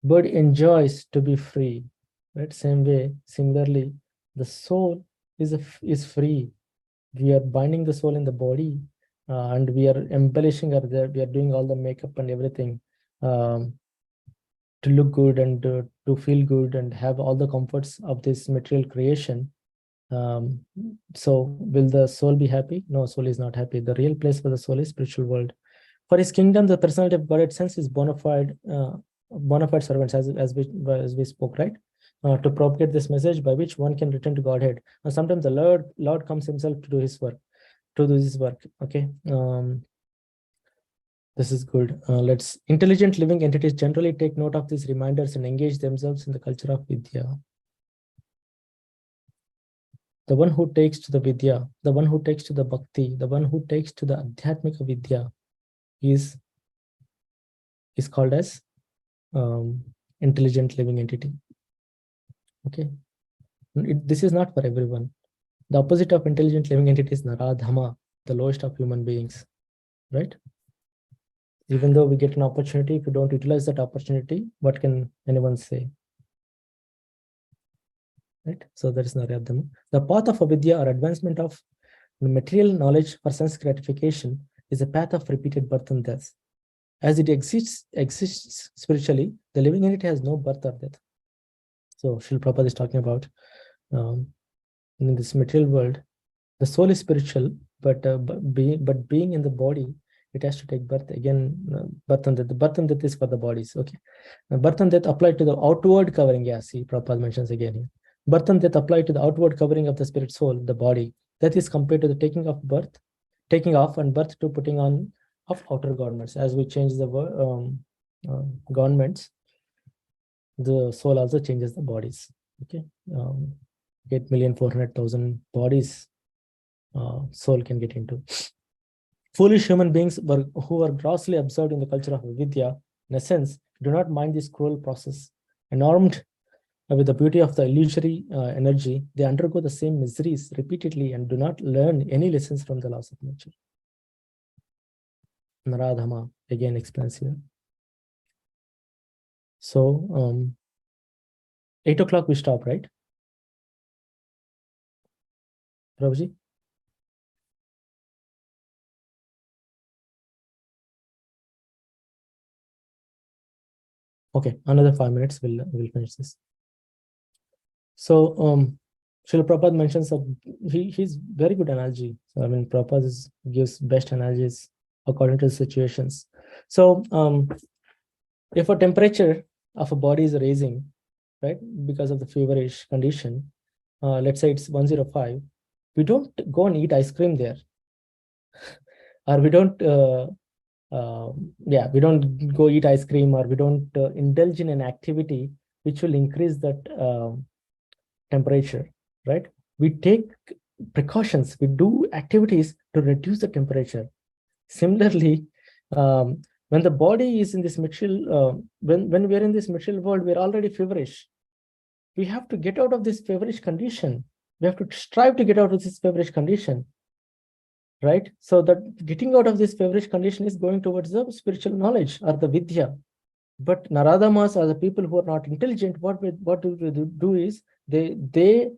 bird, enjoys to be free. Right? Similarly, the soul is free. We are binding the soul in the body, and we are embellishing her there. We are doing all the makeup and everything to look good and to feel good and have all the comforts of this material creation. So will the soul be happy? No, soul is not happy. The real place for the soul is spiritual world. For his kingdom, the personality of God sense is bona fide servants, as we spoke, right? To propagate this message by which one can return to Godhead. And sometimes the Lord comes himself to do his work. Okay. This is good. Let's intelligent living entities generally take note of these reminders and engage themselves in the culture of Vidya. The one who takes to the Vidya, the one who takes to the Bhakti, the one who takes to the Adhyatmika Vidya is called as intelligent living entity. Okay. This is not for everyone. The opposite of intelligent living entity is Naradhama, the lowest of human beings, right? Even though we get an opportunity, if you don't utilize that opportunity, what can anyone say? right? So that is Naryadhama. The path of avidya or advancement of material knowledge for sense gratification is a path of repeated birth and death. As it exists spiritually, the living in it has no birth or death. So Srila Prabhupada is talking about in this material world, the soul is spiritual, but being in the body, it has to take birth again. Birth and death. The birth and death is for the bodies. Okay, birth and death apply to the outward covering. Yeah, see, Prabhupada mentions again here. Birth and death apply to the outward covering of the spirit soul, the body. That is compared to the taking off and birth to putting on of outer garments. As we change the garments, the soul also changes the bodies. Okay, 8,400,000 bodies soul can get into. Foolish human beings who are grossly absorbed in the culture of avidya, in a sense, do not mind this cruel process. Enormed with the beauty of the illusory energy, they undergo the same miseries repeatedly and do not learn any lessons from the laws of nature. Naradhama again explains here. So 8 o'clock we stop, right? Prabhuji? Okay, another 5 minutes, we'll finish this. So Srila Prabhupada mentions he's very good analogy. So I mean, Prabhupada gives best analogies according to the situations. So if a temperature of a body is raising, right, because of the feverish condition, let's say it's 105, we don't go and eat ice cream there, or we don't we don't go eat ice cream, or we don't indulge in an activity which will increase that temperature, right? We take precautions, we do activities to reduce the temperature. Similarly, when the body is in this material, when we're in this material world, we're already feverish. We have to get out of this feverish condition. We have to strive to get out of this feverish condition, right? So that getting out of this feverish condition is going towards the spiritual knowledge or the vidya. But Naradamas are the people who are not intelligent. What do they do is they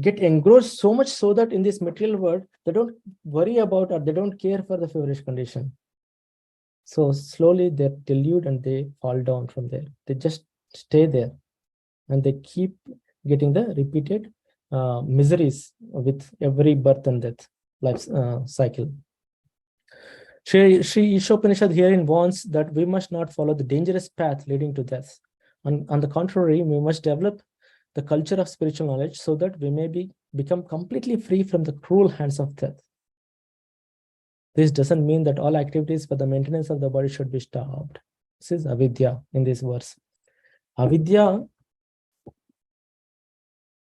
get engrossed so much so that in this material world, they don't worry about or they don't care for the feverish condition. So slowly they delude and they fall down from there. They just stay there and they keep getting the repeated miseries with every birth and death life cycle. Sri Isopanishad herein warns that we must not follow the dangerous path leading to death. On the contrary, we must develop the culture of spiritual knowledge so that we may become completely free from the cruel hands of death. This doesn't mean that all activities for the maintenance of the body should be stopped. This is avidya in this verse. Avidya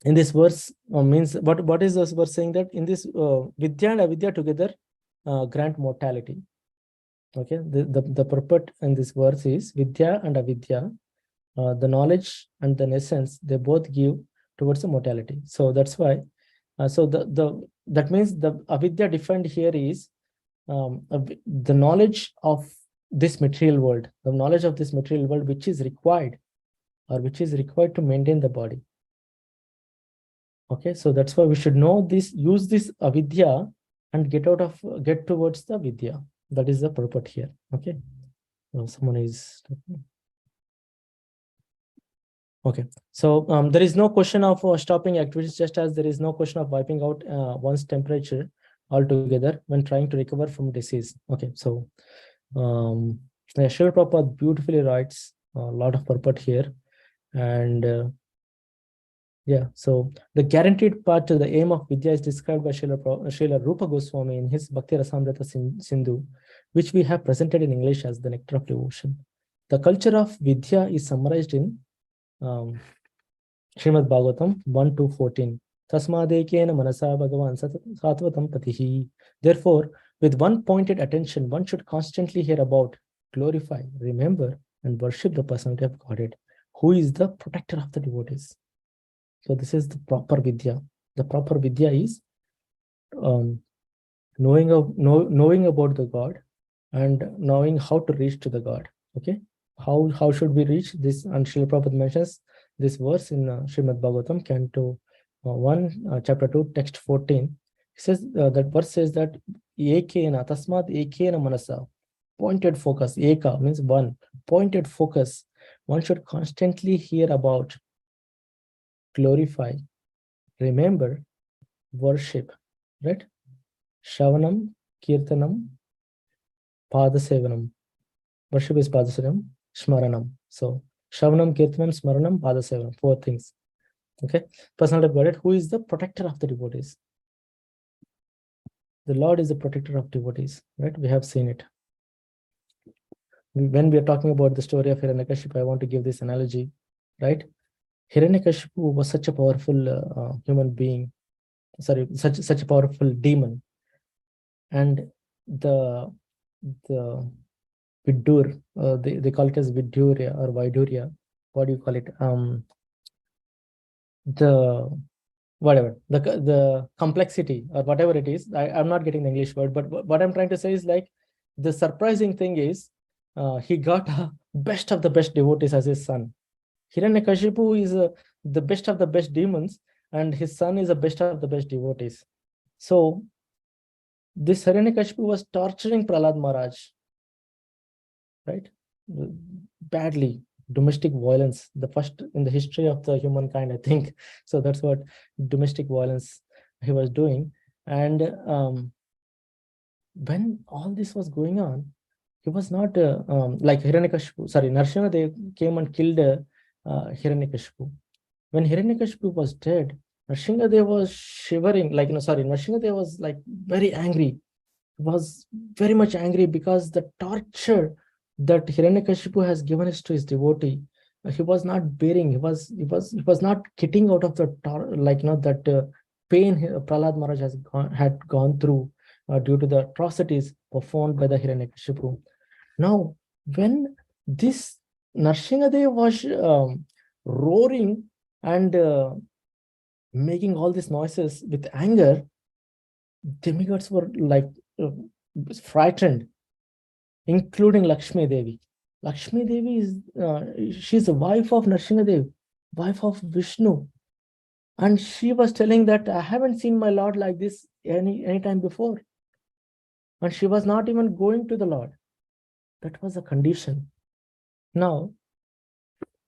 in this verse means, what is this verse saying? That in this vidya and avidya together grant mortality. Okay, the purport in this verse is vidya and avidya, the knowledge and the essence, they both give towards the mortality. So that's why, so that means the avidya defined here is the knowledge of this material world, the knowledge of this material world which is required to maintain the body. Okay, so that's why we should know this, use this avidya and get towards the vidya. That is the purport here. Okay, someone is talking. Okay, so there is no question of stopping activities, just as there is no question of wiping out one's temperature altogether when trying to recover from disease. Okay, so Srila Prabhupada beautifully writes a lot of purport here, and yeah, so the guaranteed path to the aim of Vidya is described by Srila Rupa Goswami in his Bhakti Rasamrita Sindhu, which we have presented in English as the Nectar of Devotion. The culture of Vidya is summarized in Srimad Bhagavatam 1-14. Tasmadekena manasa bhagavan satvatam patihi. Therefore, with one pointed attention, one should constantly hear about, glorify, remember, and worship the personality of Godhead, who is the protector of the devotees. So this is the proper vidya. The proper vidya is knowing about the God and knowing how to reach to the God. Okay, how should we reach this? And Srila Prabhupada mentions this verse in Srimad Bhagavatam, Canto chapter 2, text 14. It says that verse says that ekena tasmat ekena manasa, pointed focus. Eka means one, pointed focus. One should constantly hear about, glorify, remember, worship, right? Shavanam, Kirtanam, Padasevanam. Worship is Padasevanam, Smaranam. So Shavanam, Kirtanam, Smaranam, Padasevanam. 4 things. Okay. Personality of Godhead, who is the protector of the devotees? The Lord is the protector of devotees, right? We have seen it. When we are talking about the story of Hiranyakashipu, I want to give this analogy, right? Hiranyakashipu was such a powerful human being, such a powerful demon, and the Vidur, they call it as Vidurya or Vaidurya. What do you call it? The whatever the complexity or whatever it is. I'm not getting the English word, but what I'm trying to say is like the surprising thing is he got best of the best devotees as his son. Hiranyakashipu is the best of the best demons, and his son is the best of the best devotees. So this Hiranyakashipu was torturing Prahlad Maharaj, right? Badly. Domestic violence, the first in the history of the humankind, I think. So that's what domestic violence he was doing. And when all this was going on, he was not like Hiranyakashipu. Sorry, Narsingadev came and killed Hiranyakashipu. When Hiranyakashipu was dead, Narsingadev was shivering, like, Narsingadev was like very angry. He was very much angry because the torture that Hiranyakashipu has given us to his devotee, he was not bearing. He was not getting out of the that pain Prahlad Maharaj had gone through due to the atrocities performed by the Hiranyakashipu. Now, when this Narsingadev was roaring and making all these noises with anger, demigods were like frightened, including Lakshmi Devi. Lakshmi Devi is she's the wife of Narsingadev, wife of Vishnu, and she was telling that I haven't seen my Lord like this any time before, and she was not even going to the Lord. That was the condition. Now,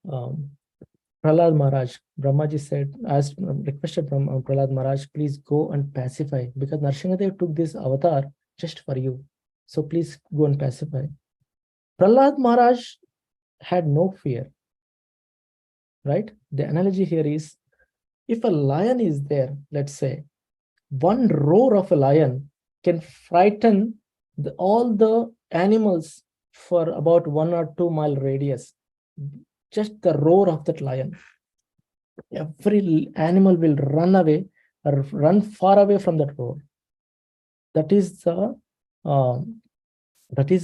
Prahlad Maharaj, Brahmaji said, requested from Prahlad Maharaj, please go and pacify, because Narsingadev took this avatar just for you. So please go and pacify. Prahlad Maharaj had no fear, right? The analogy here is, if a lion is there, let's say, one roar of a lion can frighten all the animals for about 1 or 2 mile radius. Just the roar of that lion. Every animal will run away or run far away from that roar. That is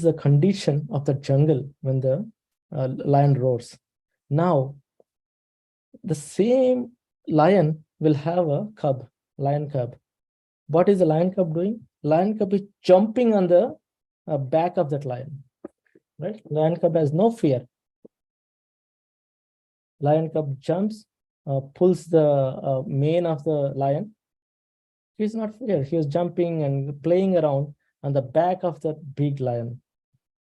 the condition of the jungle when the lion roars. Now, the same lion will have a cub, lion cub. What is the lion cub doing? Lion cub is jumping on the back of that lion, right? Lion cub has no fear. Lion cub jumps, pulls the mane of the lion. He's not fear. He is jumping and playing around on the back of the big lion.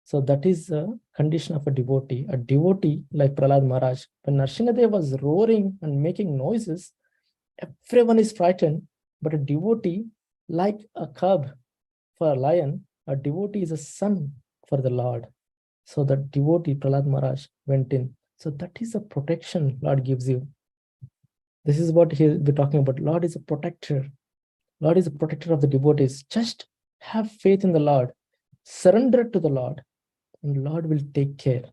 So that is the condition of a devotee. A devotee like Prahlad Maharaj, when Narsingadev was roaring and making noises, everyone is frightened. But a devotee, like a cub for a lion, a devotee is a son for the Lord. So the devotee, Prahlad Maharaj, went in. So that is a protection Lord gives you. This is what we're talking about. Lord is a protector. Lord is a protector of the devotees. Just have faith in the Lord. Surrender to the Lord. And Lord will take care.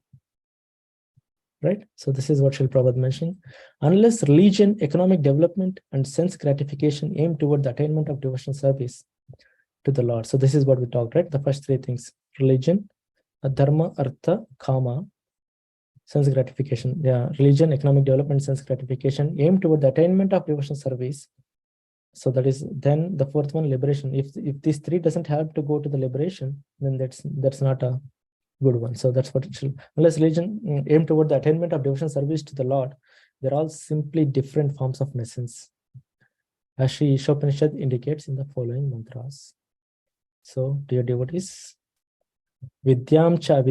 Right? So this is what Srila Prabhupada mentioned. Unless religion, economic development, and sense gratification aim toward the attainment of devotional service to the Lord. So this is what we talked, right? The first 3 things. Religion, dharma, artha, kama, sense gratification. Yeah, religion, economic development, sense gratification aim toward the attainment of devotional service. So that is then the 4th one, liberation. If these 3 doesn't help to go to the liberation, then that's not a good one. So that's what it should. Unless religion aim toward the attainment of devotional service to the Lord, they're all simply different forms of nescience. as Sri Isopanishad indicates in the following mantras. So, dear devotees, Vidyam cha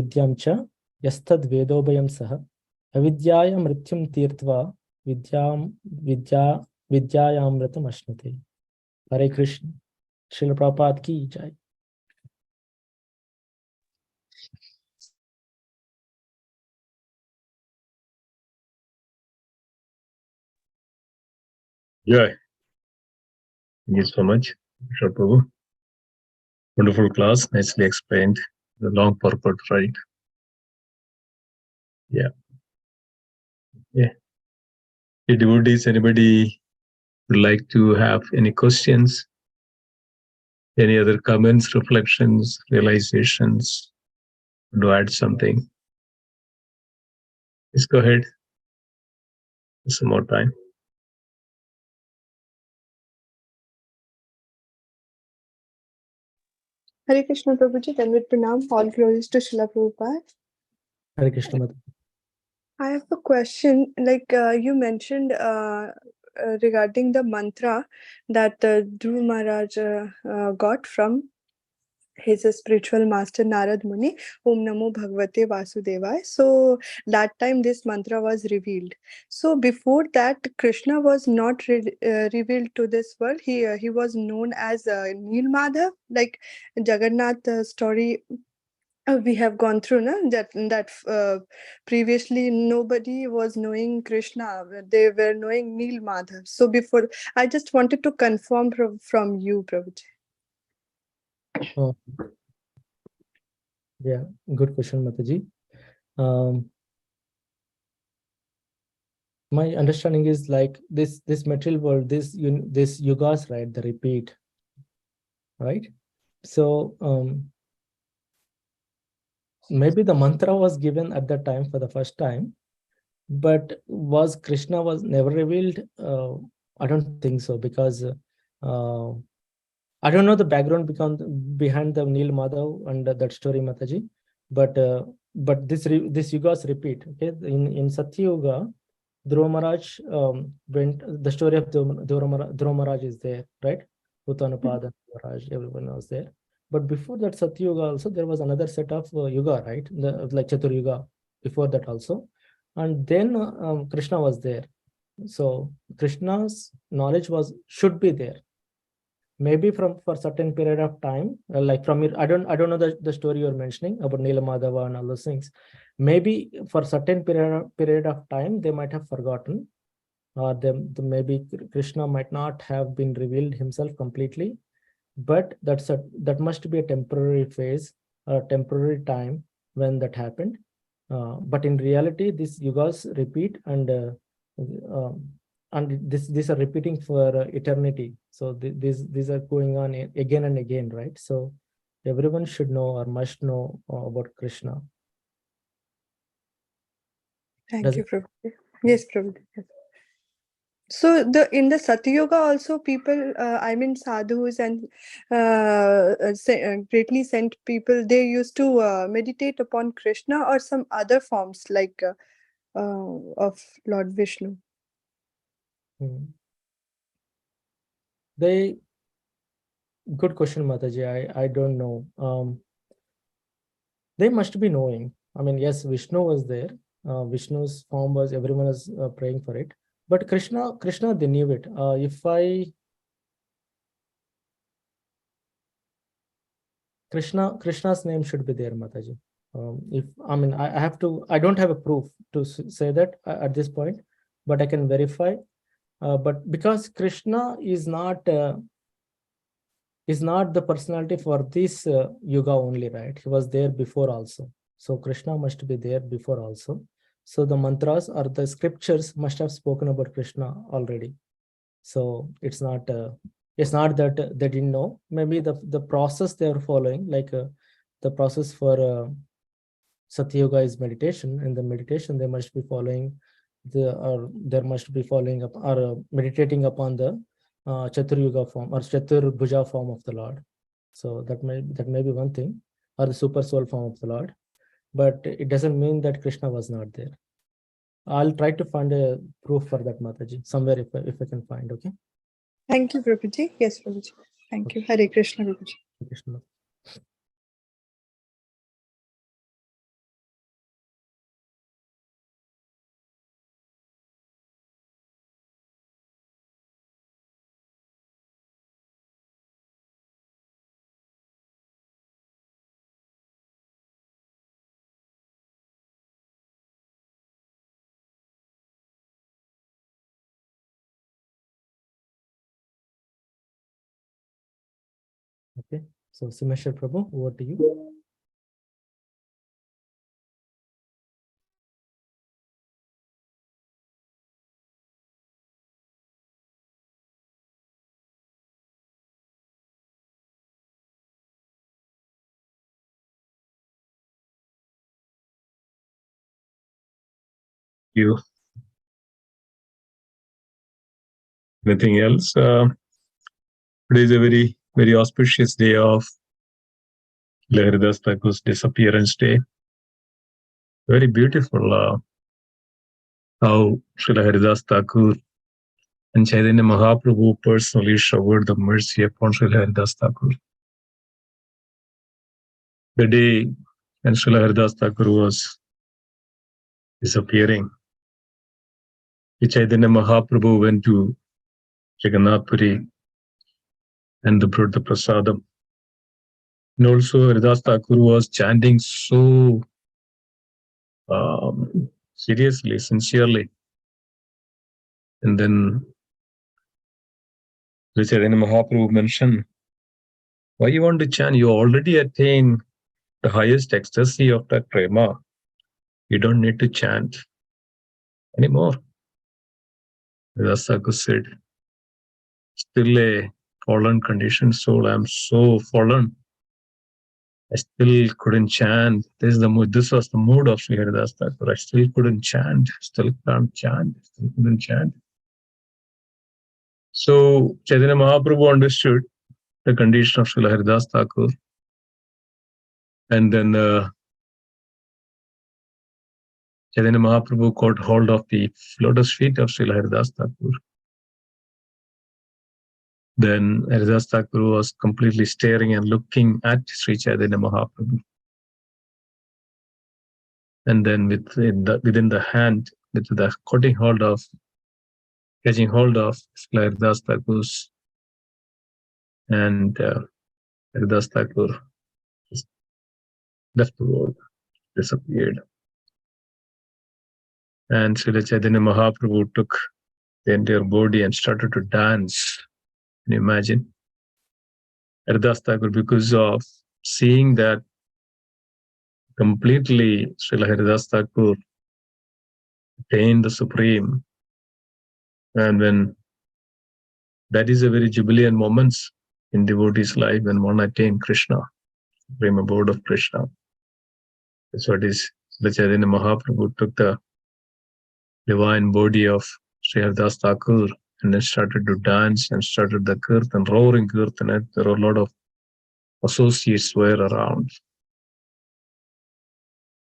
yastad vedobhayam saha avidyaya mrityum tirtva vidyayamritam ashnate. Hare Krishna. Srila Prabhupada ki jai. Yeah, thank you so much, Shri Prabhu. Wonderful class, nicely explained. The long purport, right? Yeah. Hey, devotees, anybody would like to have any questions? Any other comments, reflections, realizations? To add something? Please go ahead. Some more time. Hare Krishna Prabhuji, Dandavat Pranam, all glories to Srila Prabhupada. Hare Krishna Mata. I have a question. Like you mentioned regarding the mantra that Dhruv Maharaj got from his spiritual master Narad Muni, Om Namo Bhagavate Vasudevaya. So that time this mantra was revealed. So before that, Krishna was not revealed to this world. He was known as Nil Madhav, like Jagannath story. We have gone through that previously nobody was knowing Krishna. They were knowing Nil Madhav. So before, I just wanted to confirm from you, Prabhuji. Oh, yeah, good question, Mataji. My understanding is like this material world, this yugas, right? The repeat, right? So maybe the mantra was given at that time for the first time, but was Krishna was never revealed? I don't think so, because I don't know the background behind the Nil Madhav and that story, Mataji, but this yugas repeat. Okay, in Satya Yuga, Dhruva Maharaj went. The story of Dhruva Maharaj is there, right? Uttanapada Maharaj, everyone was there. But before that Satya Yuga also, there was another set of yuga, right? Like Chatur Yuga. Before that also, and then Krishna was there. So Krishna's knowledge should be there. Maybe for certain period of time, like from I don't know the story you're mentioning about Nila Madhava and all those things. Maybe for certain period of time they might have forgotten, or maybe Krishna might not have been revealed himself completely. But that must be a temporary phase, a temporary time when that happened. But in reality, these yugas repeat, and these are repeating for eternity. So these are going on again and again, right? So everyone should know or must know about Krishna. Thank you, Prabhuji. Yes, Prabhuji. Yes. So in the Satya Yuga also people, I mean sadhus and greatly sent people, they used to meditate upon Krishna or some other forms like of Lord Vishnu. Good question, Mataji. I don't know. They must be knowing. I mean, yes, Vishnu was there. Vishnu's form was, everyone was praying for it. But Krishna, they knew it. Krishna's name should be there, Mataji. I don't have a proof to say that at this point, but I can verify. But because Krishna is not the personality for this yuga only, right? He was there before also. So Krishna must be there before also. So the mantras or the scriptures must have spoken about Krishna already. So it's not that they didn't know. Maybe the process they are following, like the process for Satya Yoga is meditation. In the meditation, they must be following meditating upon the Chatur Yuga form or Chatur Bhuja form of the Lord. So that may be one thing, or the super soul form of the Lord. But it doesn't mean that Krishna was not there. I'll try to find a proof for that, Mataji, somewhere if I can find. Okay. Thank you, Prabhuji. Yes, Prabhuji. Thank you. Hare Krishna, Prabhuji. Krishna. Okay, so Simeshwar Prabhu, over to you. You. Anything else? Today is a very, very auspicious day of Haridas Thakur's disappearance day. Very beautiful how Srila Haridas Thakur and Chaitanya Mahaprabhu personally showered the mercy upon Srila Haridas Thakur. The day when Srila Haridas Thakur was disappearing, Chaitanya Mahaprabhu went to Jagannath Puri and they brought the prasadam. And also Haridas Thakur was chanting so seriously, sincerely. And then Chaitanya Mahaprabhu mentioned, why you want to chant? You already attained the highest ecstasy of that prema. You don't need to chant anymore. Haridas Thakur said, still a fallen conditioned soul. I'm so fallen. I still couldn't chant. This was the mood of Sri Haridas Thakur. I still couldn't chant. Still can't chant. Still couldn't chant. So Chaitanya Mahaprabhu understood the condition of Sri Haridas Thakur. And then Chaitanya Mahaprabhu caught hold of the lotus feet of Sri Haridas Thakur. Then Haridas Thakur was completely staring and looking at Sri Chaitanya Mahaprabhu. And then within the hand, with the catching hold of Sri Haridas Thakur's, and Haridas Thakur left the world, disappeared. And Srila Chaitanya Mahaprabhu took the entire body and started to dance. Can you imagine? Haridas Thakur, because of seeing that completely Srila Haridas Thakur attained the Supreme, and when that is a very jubilant moments in devotee's life when one attains Krishna, Supreme abode of Krishna. That's what is Srila Chaitanya Mahaprabhu took the divine body of Sri Haridas Thakur and then started to dance and started the kirtan, roaring kirtan. There were a lot of associates were around.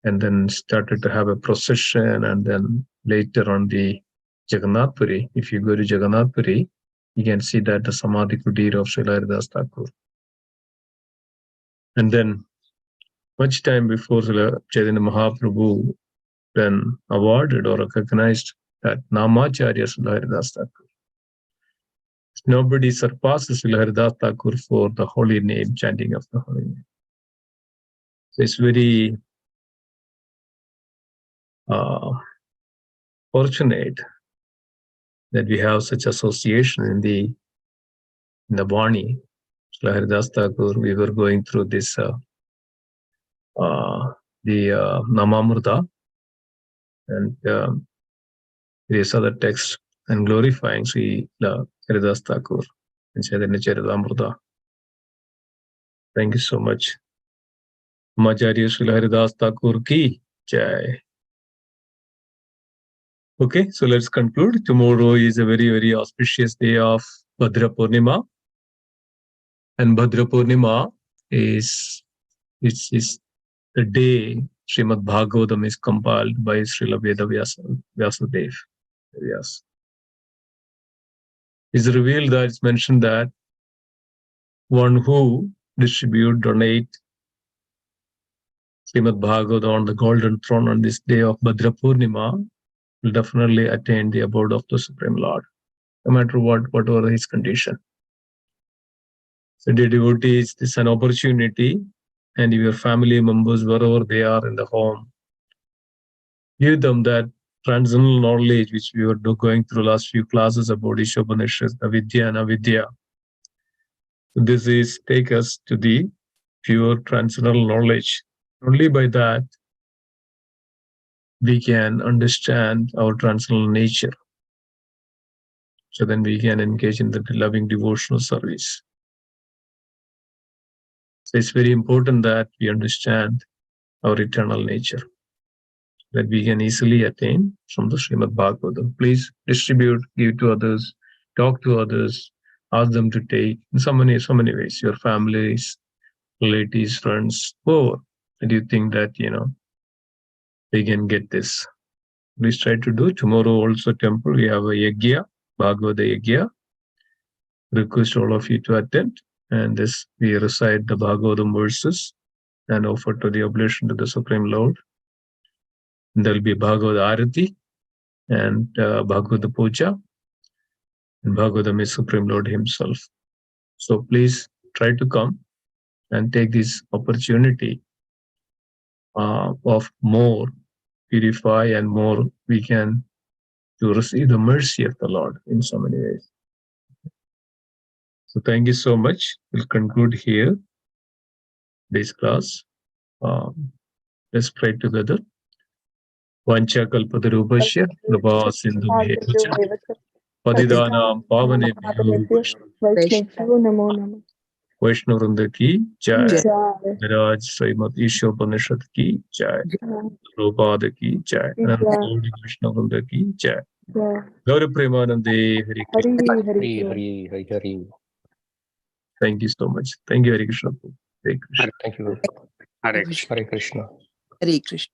And then started to have a procession, and then later on the Jagannath Puri, if you go to Jagannath Puri, you can see that the Samadhi Kutir of Srila Haridas Thakur. And then much time before Srila Chaitanya Mahaprabhu then awarded or recognized that Namacharya Srila Haridas Thakur. Nobody surpasses Srila Haridas Thakur for the holy name, chanting of the holy name. So it's very fortunate that we have such association in the Vani. Srila Haridas Thakur, we were going through this Namamrita, and we saw the text and glorifying Sri Haridas Thakur and Chaitanya Charitamrita. Thank you so much. Macharya Sri Haridas Thakur ki jai. Okay, so let's conclude. Tomorrow is a very, very auspicious day of Bhadra Purnima. And Bhadra Purnima is the day Srimad Bhagavatam is compiled by Srila Veda Vyasadeva. Yes. it's revealed that it's mentioned that one who donate Srimad Bhagavad on the golden throne on this day of Bhadra Purnima will definitely attain the abode of the Supreme Lord, no matter whatever his condition. So, dear devotees, this is an opportunity, and your family members, wherever they are in the home, give them that transcendental knowledge which we were going through last few classes about Isopanishad, Avidya and Avidya. This is take us to the pure transcendental knowledge. Only by that we can understand our transcendental nature. So then we can engage in the loving devotional service. So it's very important that we understand our eternal nature, that we can easily attain from the Srimad Bhagavatam. Please distribute, give to others, talk to others, ask them to take in so many ways. Your families, relatives, friends, whoever. Do you think that they can get this? Please try to do. Tomorrow also temple we have a yajna, Bhagavad Yajna. Request all of you to attend, and this we recite the Bhagavatam verses and offer to the oblation to the Supreme Lord. And there will be Bhagavad Arati and Bhagavad Puja, and Bhagavatam is Supreme Lord himself. So please try to come and take this opportunity of more purify and more we can to receive the mercy of the Lord in so many ways. So thank you so much. We'll conclude here this class. Let's pray together. Vancha kalpatarupasya krapa sindhu bhevacha patidanam pavanebhyo Vaishnavyo namo namo. Vaishnavrinda ki jai. Jai. Viraj Srimad Isopanishad ki jai. Prabhupada ki jai. And Lord Vaishnavrinda ki jai. Gaura Premanande Hare Krishna. Hari. Thank you so much. Thank you, Hare Krishna. Hare Krishna. Thank you. Hare Krishna. Hare Krishna.